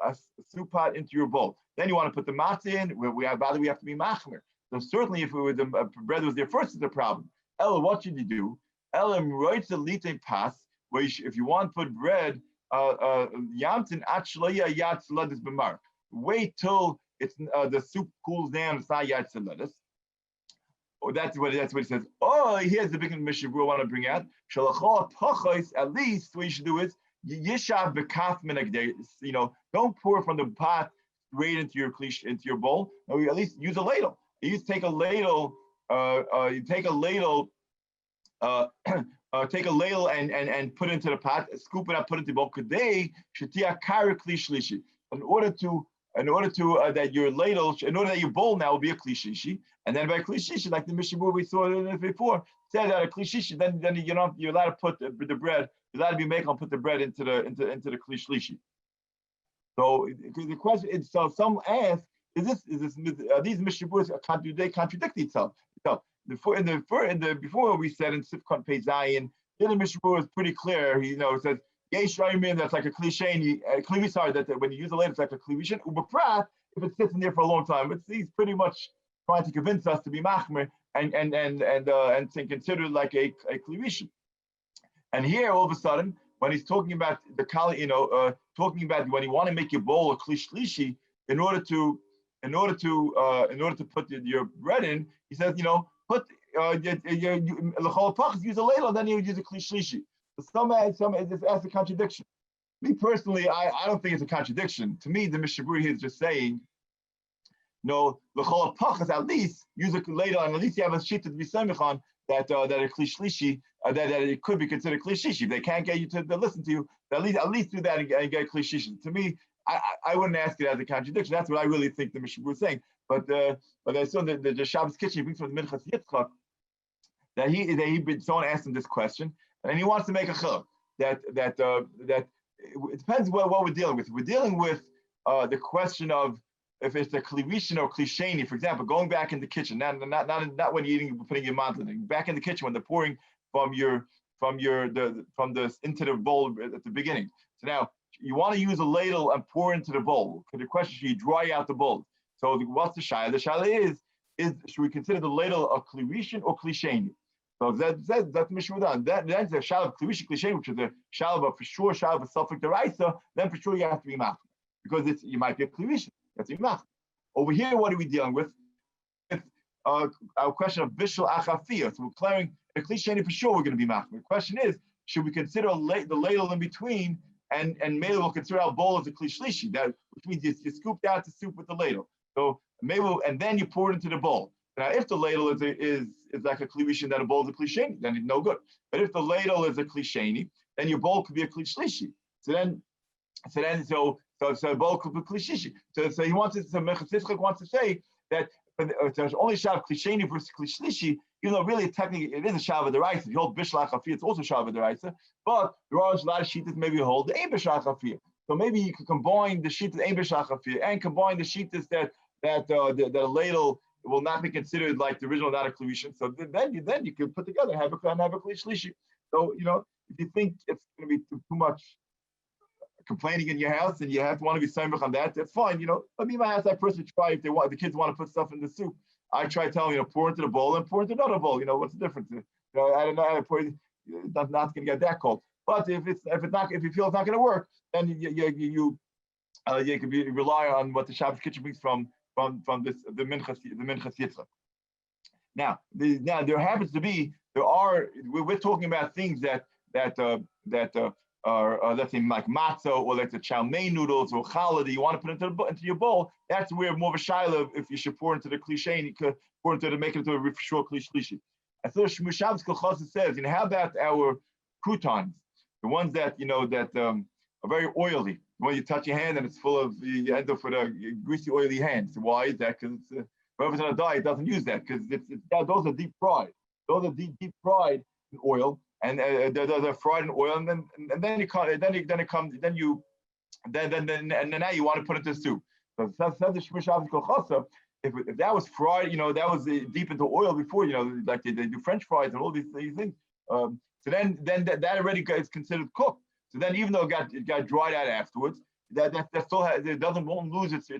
soup pot into your bowl. Then you want to put the matzah in. We have to be machmer. So certainly, if the bread was there first, it's a problem. Ella, what should you do? Ella writes a lite pass where if you want to put bread, yamtin achlaya yad saladis b'mar. Wait till it's the soup cools down. It's not yad saladis. Oh, that's what he says. Oh, here's the big mission we want to bring out. At least what you should do is yishav bekaf minagdei. Don't pour from the pot straight into your bowl. No, you at least use a ladle. You take a ladle. Take a ladle and put it into the pot. Scoop it up, put it into the bowl. Kadei shetia kara kli shlishi. In order that your ladle, in order that your bowl now will be a kli shlishi. And then by kli shlishi, like the Mishnah we saw before, said that a kli shlishi, then you're allowed to put the bread. You're allowed to be making put the bread into the kli shlishi. So the question is, so some ask, these Mishnah they contradict itself? So before we said in Sifkon Pei Zayin, the Mishnah was pretty clear. It says yesh rayim that's like a cliche. That when you use a ladle, it's like a cliche. Ubaprat, if it sits in there for a long time, he's pretty much trying to convince us to be machmer and to consider it like a cliche. And here, all of a sudden, when he's talking about the kali, talking about when you want to make your bowl a cliche, in order to put your bread in, he says, put use a ladle, and then you use a cliche. So some that's a contradiction. Me personally, I don't think it's a contradiction. To me, the Mishnah here is just saying, no, l'chol pachas, at least use a ladle, and at least you have a sheet to be semichan that a cliche, that it could be considered cliche. If they can't get you to listen to you, at least do that and get cliche. To me, I wouldn't ask it as a contradiction. That's what I really think the Mishnah was saying. But I saw the Shabbos kitchen, he brings from the Minchas Yitzchok that someone asked him this question, and he wants to make a chiluk that it depends what we're dealing with. We're dealing with the question of if it's a klivishin or klisheni, for example, going back in the kitchen, not when you're eating, putting your mouth in it, back in the kitchen when they're pouring from the into the bowl at the beginning. So now you want to use a ladle and pour into the bowl. The question, should you dry out the bowl? So what's the shayla? The shayla is should we consider the ladle a klivishin or klisheni? So that's Mishnah done. That's a shayla of klivishin klisheni, which is a shayla of for sure shayla of suffix deraisa. Then for sure you have to be mach, because you might be a klivishin. That's a mach. Over here, what are we dealing with? It's our question of bishul achafiyah. So we're declaring a klisheni for sure we're going to be mach. The question is, should we consider the ladle in between? And maybe we'll consider our bowl as a klishlishi, which means you scooped out the soup with the ladle. So maybe and then you pour it into the bowl. Now, if the ladle is like a klivish, then a bowl is a klisheni, then it's no good. But if the ladle is a klisheni, then your bowl could be a klishlishi. So a bowl could be klishlishi. So he wants to. So Mechas Yitzchok wants to say that there's only shav klisheni versus klishlishi. Even though really technically it is a shava deraisa. If you hold bishul achafiyah, it's also shava deraisa. But there are a lot of sheetas maybe hold the ein bishul achafiyah. So maybe you could combine the sheetas ein bishul achafiyah and combine the sheetas that a ladle will not be considered like the original, not a klivishin. So then you can put together and have a klishlishi. So if you think it's going to be too much complaining in your house and you want to be samech on that, that's fine. Let me in my house, I personally try if the kids want to put stuff in the soup. I try telling pour into the bowl and pour into another bowl. What's the difference? I don't know. Not going to get that cold. But if you feel it's not going to work, then you can rely on what the Shabbos kitchen brings from the Minchas Yitzchok. Now there happens to be we're talking about things that are let's say like matzah or let's say chow mein noodles or challah that you want to put into your bowl. That's where more of a shayla if you should pour into the cliche and you could pour into to make it into a short cliche. And so Shabbos Kolchos says, how about our croutons, the ones that are very oily. When you touch your hand and it's full of, you end up with a greasy, oily hand. So why is that? Because whoever's on a diet doesn't use that because those are deep fried. Those are deep fried in oil, and they're fried in oil, and then and then now you want to put it to soup. So says the Shmish Shabbos Kolchasa, if that was fried, that was deep into oil before, like they do French fries and all these things. So then that already is considered cooked. So then even though it got dried out afterwards, that still won't lose it's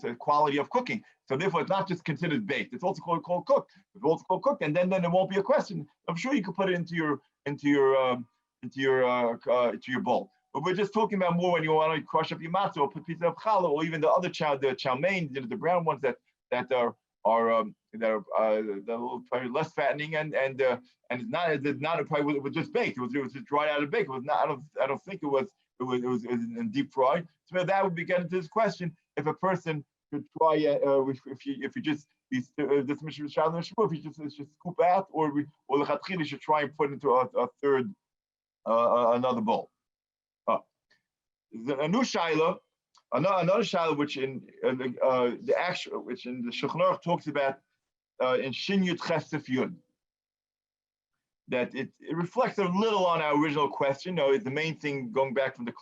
a quality of cooking. So therefore, it's not just considered baked; it's also called cooked. It's also called cooked, and then there won't be a question. I'm sure you could put it into your bowl. But we're just talking about more when you want to crush up your matzah or put pieces of challah, or even the other the chow mein, the brown ones that are probably less fattening and it's not probably it was just baked. It was just dried out of bake. It was not. I don't think it was in deep fried. So that would be getting to this question: if a person could try if you just this mission if you just scoop out, or the chatchila should try and put into a third another bowl. A new shaila, another shaila which in the actual which in the Shulchan Aruch talks about in Shin Yud Chesef Yud, that it reflects a little on our original question. Is the main thing going back from the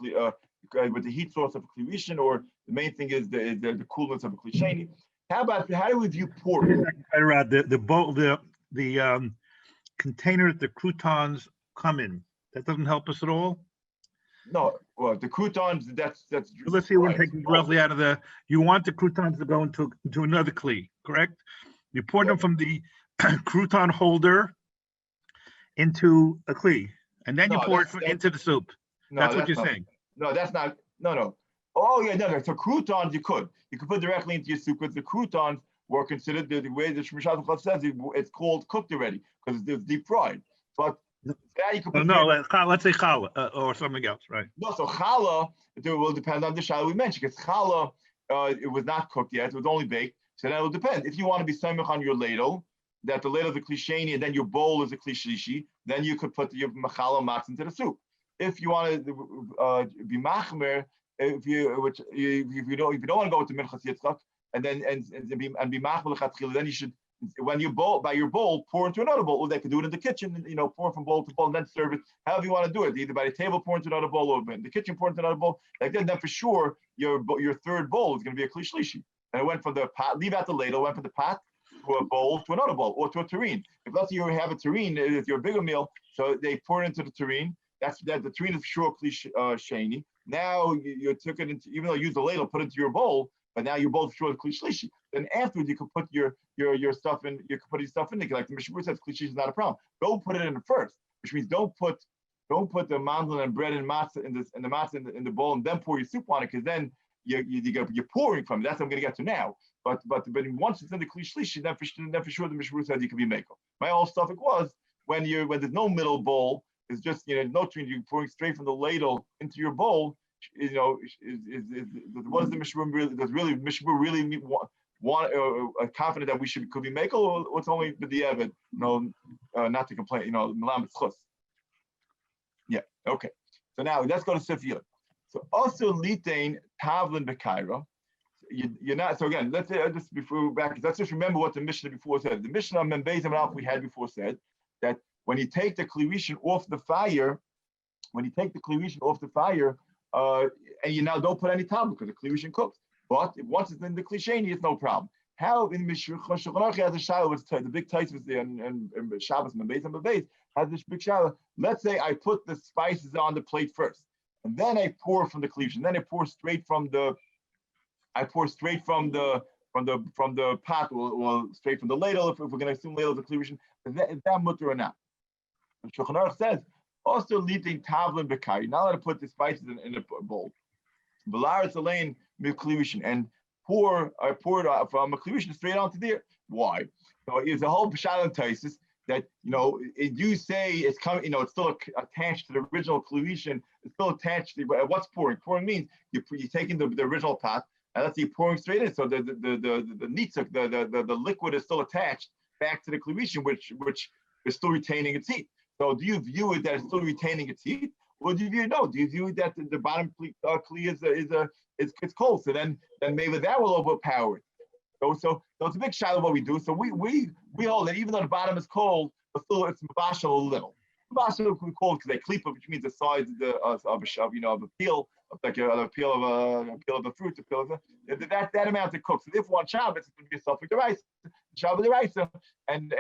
with the heat source of a kli rishon, or the main thing is the coolness of a kli sheni? How do we view pork? The container that the croutons come in, that doesn't help us at all. No, well, the croutons, that's. Let's see, we're taking roughly out of you want the croutons to go into another kli, correct? You pour them from the crouton holder into a kli, and then you pour it into the soup. That's what you're saying. No, that's not. No. Oh yeah, no. So croutons, you could put directly into your soup, because the croutons were considered the way the Shmish Shabbos says it's called cooked already because it's deep fried. But that you could put let's say challah or something else, right? No, so challah it will depend on the shaila we mentioned, because challah it was not cooked yet; it was only baked. So that will depend. If you want to be samech on your ladle, that the ladle is a kli sheni and then your bowl is a kli shlishi, then you could put your challah matz into the soup. If you want to be machmer, if you don't want to go with the minchas Yitzchok and be machmer lechatchila, then you should, when you by your bowl, pour into another bowl. Or they could do it in the kitchen, pour from bowl to bowl and then serve it. However you want to do it, either by the table, pour into another bowl, or in the kitchen, pour into another bowl. Like that, then for sure your third bowl is going to be a kli shlishi. And it went from the pot, leave out the ladle, went from the pot to a bowl to another bowl, or to a tureen. If let's say you have a tureen, it's your bigger meal, so they pour it into the tureen. The tureen is for sure kli sheni. Now you took it into, even though you used the ladle, put it into your bowl, but now your bowl is for sure kli shlishi. Then afterwards you could put your stuff in. You could put your stuff in there. Like the Mishnah says, kli shlishi is not a problem. Don't put it in first, which means don't put the mandolin and bread and matzah in the matzah in the bowl and then pour your soup on it, because then you're pouring from it. That's what I'm going to get to now. But once it's in the kli shlishi, then for sure the Mishnah says you can be mekel. My whole stuff was when there's no middle bowl. It's just no tureen. You're pouring straight from the ladle into your bowl. What is the Mishnah really? Does really Mishnah really want confident that we could be mekel, or it's only the evid? Not to complain. Malam tzchus. Yeah. Okay. So now let's go to Sifiyot. So also litain tavlin bekaira. You're not. So again, let's say just before back. Let's just remember what the Mishnah before said. The Mishnah Membez and Alf we had before said that when you take the kli rishon off the fire, and you now don't put any tavlin because the kli rishon cooks. But once it's in the kli sheni, it's no problem. How in Shulchan Aruch has a shaila with the big tais was there and Shabbos Membez and Membez has this big shaila. Let's say I put the spices on the plate first, and then I pour from the kli rishon. Then I pour straight from the pot, or straight from the ladle, if we're going to assume ladle is a kli rishon. Is that mutter or not? And Shulchan Aruch says also leading tavlin b'kari. Now let to put the spices in a bowl. V'laretz alein mikli rishon, and pour it from a kli rishon straight onto there. Why? So it's a whole pshat taisis that you say it's coming. It's still attached to the original kli rishon. It's still attached to what's pouring. Pouring means you're taking the original pot, and let's say you're pouring straight in. So the nitzuk, the liquid is still attached back to the kli rishon, which is still retaining its heat. So do you view it that it's still retaining its heat, or do you view it that the bottom kli is cold? So then maybe that will overpower it. So it's a big shadow of what we do. So we hold that even though the bottom is cold, but still it's mabashal a little. Mavashel we call it because they klipa, which means the size of a peel, like a peel of a fruit, a peel of that amount to cook. So if one Shabbos, it's going to be a suffix the rice, Shabbos the rice, and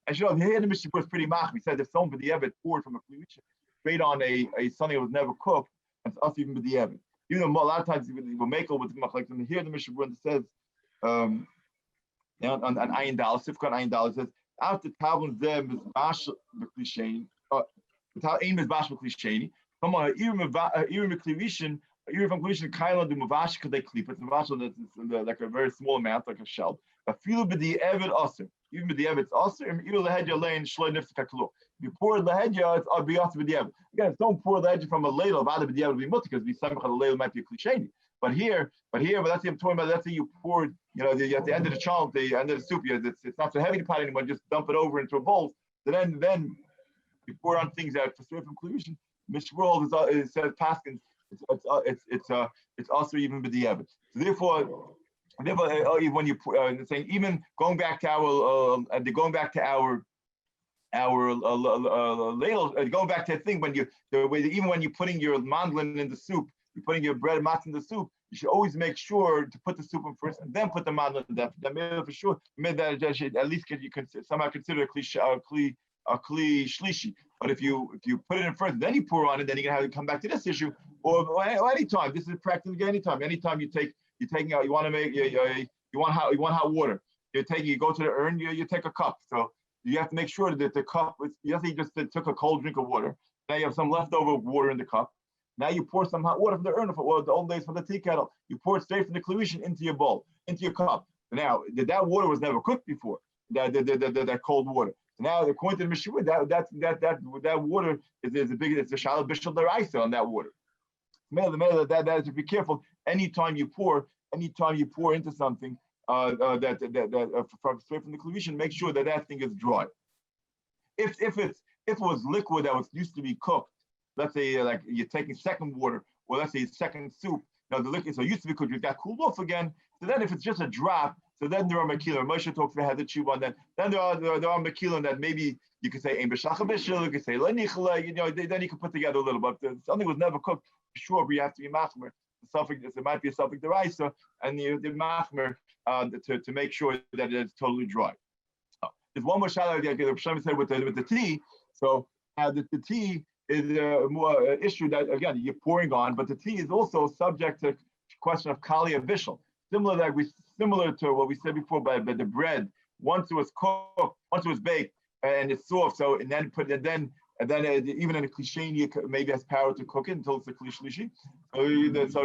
as you know, here the Mishnah was pretty mach. We said if someone with the evet poured from a klivisha straight on a something that was never cooked, and it's us even with the evet. Even though a lot of times we make it with like here the Mishnah says on Ayin Dal, Sifkan Ayin Dal says after tablin them is bash b'klisheni, without aim is bash b'klisheni. Come on, irim b'klivishin, irim from klivishin kaila do mavash kadei klip. It's mavash that's like a very small amount, like a shell. But feel b'di evet aser, even b'di evet aser, and even lehedya lein shloi nifsek haklo. If you pour lehedya, it's be aser b'di evet. Again, don't pour lehedya from a ladle. If other b'di evet would be mutter because we some the ladle might be a klisheni. But here, that's what I'm talking about. That's how you poured, at the end of the chalent, the end of the soup. It's not so heavy to pot anymore. Just dump it over into a bowl. So then you pour on things out for straight from inclusion. Mishroel it says Paskins. It's also even with the evidence. So therefore, when you saying even going back to our ladle, going back to the thing even when you're putting your mandolin in the soup. You're putting your bread and matzah in the soup, you should always make sure to put the soup in first and then put the mandolin in that. That for sure, that at least you can somehow consider a kli shlishi. But if you put it in first, then you pour on it, then you're gonna have to come back to this issue. Or anytime. This is practically anytime. Anytime you want hot water. You go to the urn, you take a cup. So you have to make sure that the cup you just took a cold drink of water. Now you have some leftover water in the cup. Now you pour some hot water from the urn, or the old days from the tea kettle. You pour it straight from the klivishin into your bowl, into your cup. Now that water was never cooked before. That cold water. So now according to the Mishnah, that water is it's a shalom bishul deraisa on that water. That to be careful. Anytime you pour into something that from straight from the klivishin, make sure that thing is dry. If it was liquid that was used to be cooked. Let's say like you're taking second water, or let's say second soup. Now the liquid used to be cooked, it got cooled off again. So then if it's just a drop, so then there are makilim. Moshe talks about the tshuva on that. Then there are makilim that maybe you could say ein b'shacha b'shil, you could say lenichla. Then you can put together a little. But if something was never cooked, for sure we have to be machmer. It might be a suffix deraisa, and the machmer to make sure that it's totally dry. There's one more shadow that the Hashem said with the tea. So the tea is a more issue that again you're pouring on, but the tea is also subject to question of kali and bishul. Similar to what we said before, by the bread once it was cooked, once it was baked and it's soft. So and then even in a klisheni maybe has power to cook it until it's a klishlishi. So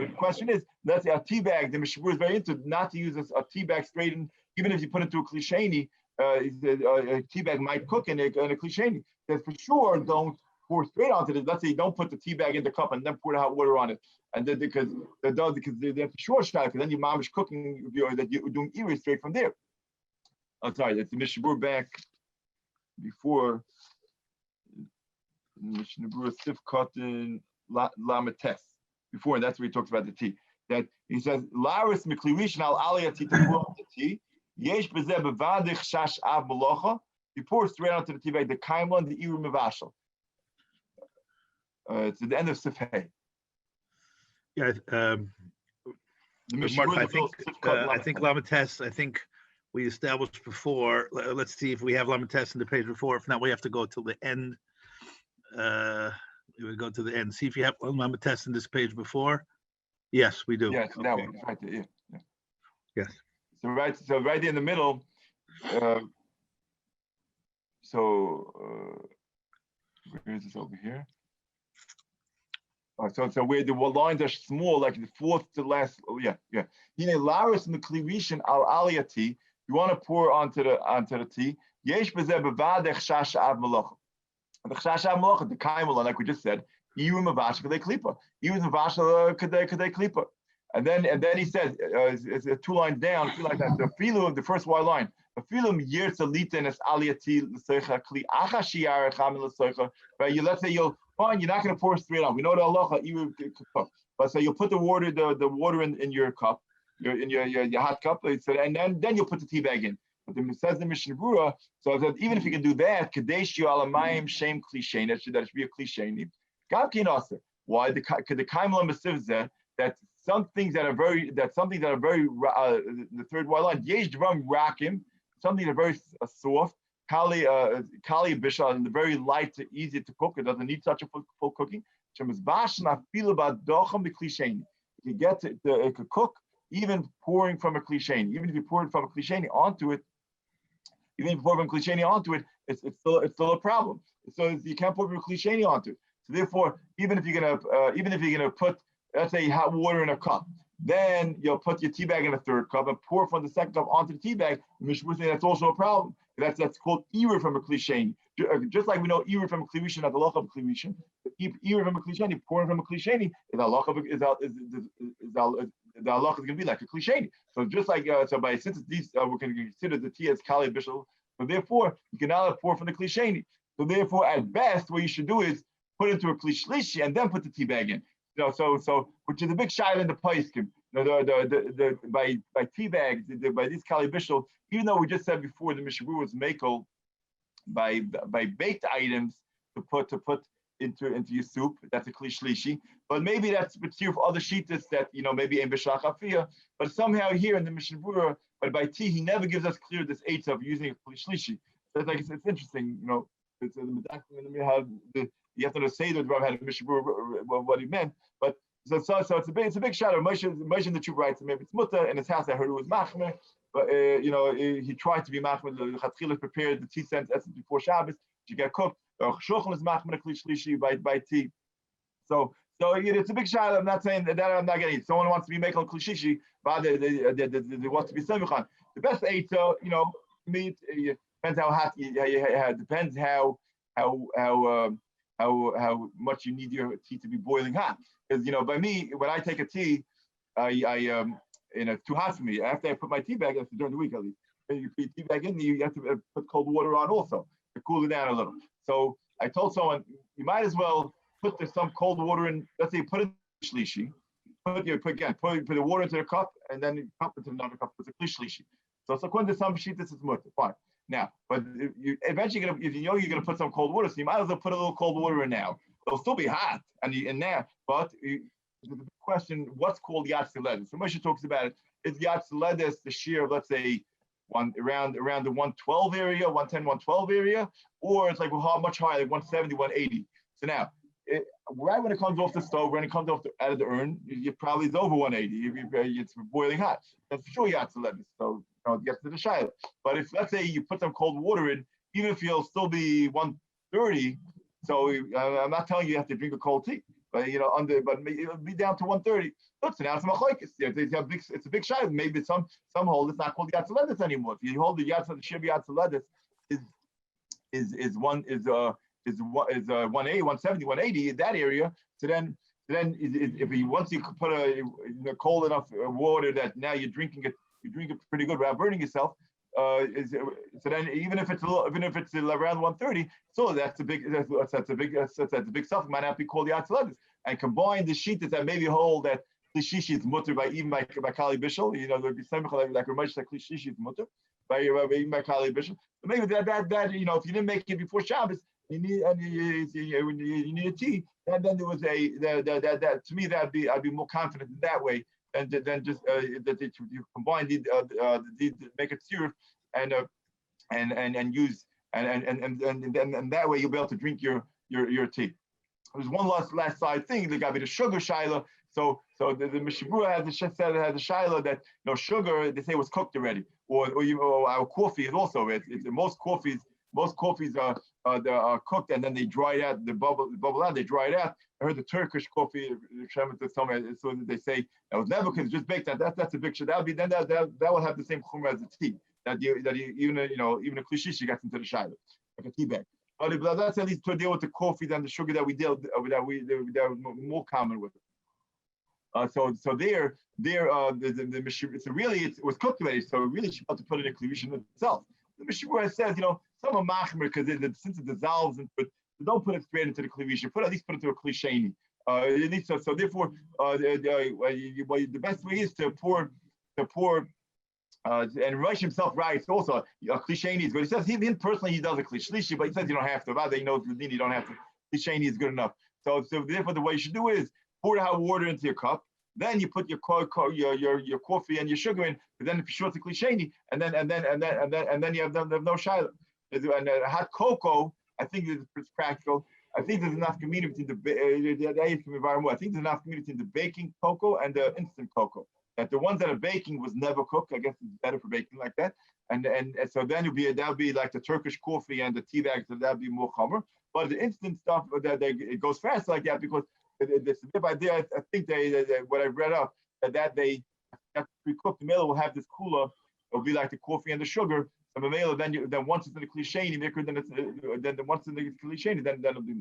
the question is, let's say a tea bag. The Mishabur is very into not to use a tea bag straight in, even if you put it into a klisheni. A tea bag might cook in a klisheni. That for sure don't pour straight onto it. Let's say you don't put the tea bag in the cup and then pour the hot water on it, and then because they're for sure shot, because then your mom is cooking that you're doing iri straight from there. I'm sorry, that's the Mishabur back before Mishabur Sif Cotton Lamates before, and that's where he talks about the tea. That he says Laris Mikliwish al Aliyati to pour on the tea. Yesh bezeh bevadich shash av melocha. You pour straight onto the tea bag the kaimla and the iru mevashel. It's at the end of Sifhei. Yeah, Mark, I think Lamates, I think we established before. Let's see if we have Lamates in the page before. If not, we have to go till the end. We would go to the end. See if you have Lamates in this page before. Yes, we do. Yes, okay. That one. It's right there. Yeah. Yes. So right in the middle. Where is this over here? So where the lines are small, like the fourth to last. Oh yeah. Hine laris meklivishin al aliyati. You want to pour onto the tea. Yesh bezeh bevadech shash av melocha. The chash av melocha, the kaimel, like we just said. Iru mevasha kadei klipa. Iru mevasha kadei klipa. And then he says, it's 2 lines down, 2 lines down. The filu, the first white line. The filum yirtza liten aliyati l'seicha kli achashiyar chamil l'seicha. Right? Let's say you're not going to pour straight on. We know the halacha, but so you'll put the water in your cup, in your hot cup, and then you'll put the tea bag in. But it says the Mishnah Berurah, so that even if you can do that, Kadeshu alamayim shem klishen, that should be a klishen. Why? The Kaimla Masivza, that some things that are very, the third white line, Yesh Dvam Rakim, something that are very soft, Kali Bishal, and very light, easy to cook. It doesn't need such a full cooking. You can get it could cook even pouring from a cliche. Even if you pour it from a cliche onto it, it's still a problem. So you can't pour a cliche onto it. So therefore, even if you're gonna put, let's say, hot water in a cup, then you'll put your tea bag in a third cup and pour from the second cup onto the tea bag. That's also a problem. That's called Ewer from a cliche. Just like we know Ewer from a cliche, not the loch of a cliche. Ewer from a cliche, pouring from a cliche is the loch of the loch is going to be like a cliche. So just like since these we can consider the tea as kali bishul. So therefore you can now pour from the cliche. So therefore, at best, what you should do is put it into a cliche and then put the tea bag in. So which is a big shayla in the paiskim. By tea bags, by these kali bishul, even though we just said before the Mishnah Berurah was makel by baked items to put into your soup, that's a klishlishi. But maybe that's material for other shitas that maybe in b'shach afiyah. But somehow here in the Mishnah Berurah, but by tea, he never gives us clear this eight of using a klishlishi. So it's interesting, It's you have to say that Rav had a Mishnah Berurah what he meant, but so it's a big shadow. Moshe in the truth writes, maybe it's mutter in his house. I heard it was machmer, but he tried to be machmer. The chatchilas prepared the tea sense essence before Shabbos. She got cooked. Shulchan is machmer klishlishi by tea. So it's a big shadow. I'm not saying that I'm not getting it. Someone wants to be making klishishi, but they want to be semichan. The best eitzah, meat depends how hot. Depends how much you need your tea to be boiling hot. Because by me, when I take a tea, it's too hot for me. After I put my tea bag, during the week at least, you put your tea bag in, you have to put cold water on also to cool it down a little. So I told someone, you might as well put some cold water in. Let's say you put it in shlishi, put the water into the cup, and then you cup into another cup with a shlishi. So according to some sheet, this is mutter, fine. Now, but you eventually if you're going to put some cold water, so you might as well put a little cold water in now. It'll still be hot in there, but the question, what's called yatz ledes? So Moshe talks about it. Is yatz ledes the shear of, let's say, around the 112 area, 110, 112 area, or it's like much higher, like 170, 180. So now, right when it comes off the stove, when it comes out of the urn, it probably is over 180. It's boiling hot. That's for sure yatz ledes. So it gets to the shayla. But if, let's say, you put some cold water in, even if you'll still be 130, so I'm not telling you have to drink a cold tea, but but it'll be down to 130. Look, so now it's machlokes. It's a big shayla. Maybe some hold it's not called yatz ledes anymore. If you hold the shiv yatz ledes is 180, 170, 180 in that area. So then once you put a cold enough water that now you drink it pretty good without burning yourself. So then even if it's around 130, so that's a big stuff. It might not be called the yatz ledes. And combine the sheet that maybe hold that klishishi is mutter by kali bishul. There'd be something like Ramesh that klishishi is mutter by kali bishul. So maybe that if you didn't make it before Shabbos, you need a tea. And then there was that to me I'd be more confident in that way. And then just that you combine the make it syrup and use and that way you'll be able to drink your tea. There's one last side thing. There got to be the sugar shiloh. So the Mishnah Berurah has a shiloh that sugar they say was cooked already, or our coffee is also most coffees are cooked and then they dry it out. The bubble out. They dry it out. I heard the Turkish coffee. So they say that was never because just baked. That's a big shit. That will have the same chumrah as the tea. That even a klishishi gets into the shiloh like a tea bag. But that's at least to deal with the coffee than the sugar that we deal that are more common with it. So there it was cooked already. So really she ought to put it in klishishi itself. The Mishnah Berurah says some are machmer because since it dissolves into it, so don't put it straight into the klivish. At least put it into a klisheni. So therefore, the best way is to pour And Rish himself writes also, Klisheni is good. He says him personally he does a Klishlishi, but he says you don't have to. About that he knows you don't have to. Klisheni is good enough. So therefore the way you should do is pour the hot water into your cup. Then you put your coffee and your sugar in. But then if you're sure it's a Klisheni, and then you have no shiloh. And hot cocoa, I think it's practical. I think there's enough community between I think there's enough community between the baking cocoa and the instant cocoa. That the ones that are baking was never cooked. I guess it's better for baking like that. And so then that'll be like the Turkish coffee and the tea bags, so that'll be more chomer. But the instant stuff it goes fast like that because the idea. I think what I read up that they pre-cooked the meal will have this cooler. It'll be like the coffee and the sugar. So the meal then once it's in the cliche, then once in the cliche, then it'll be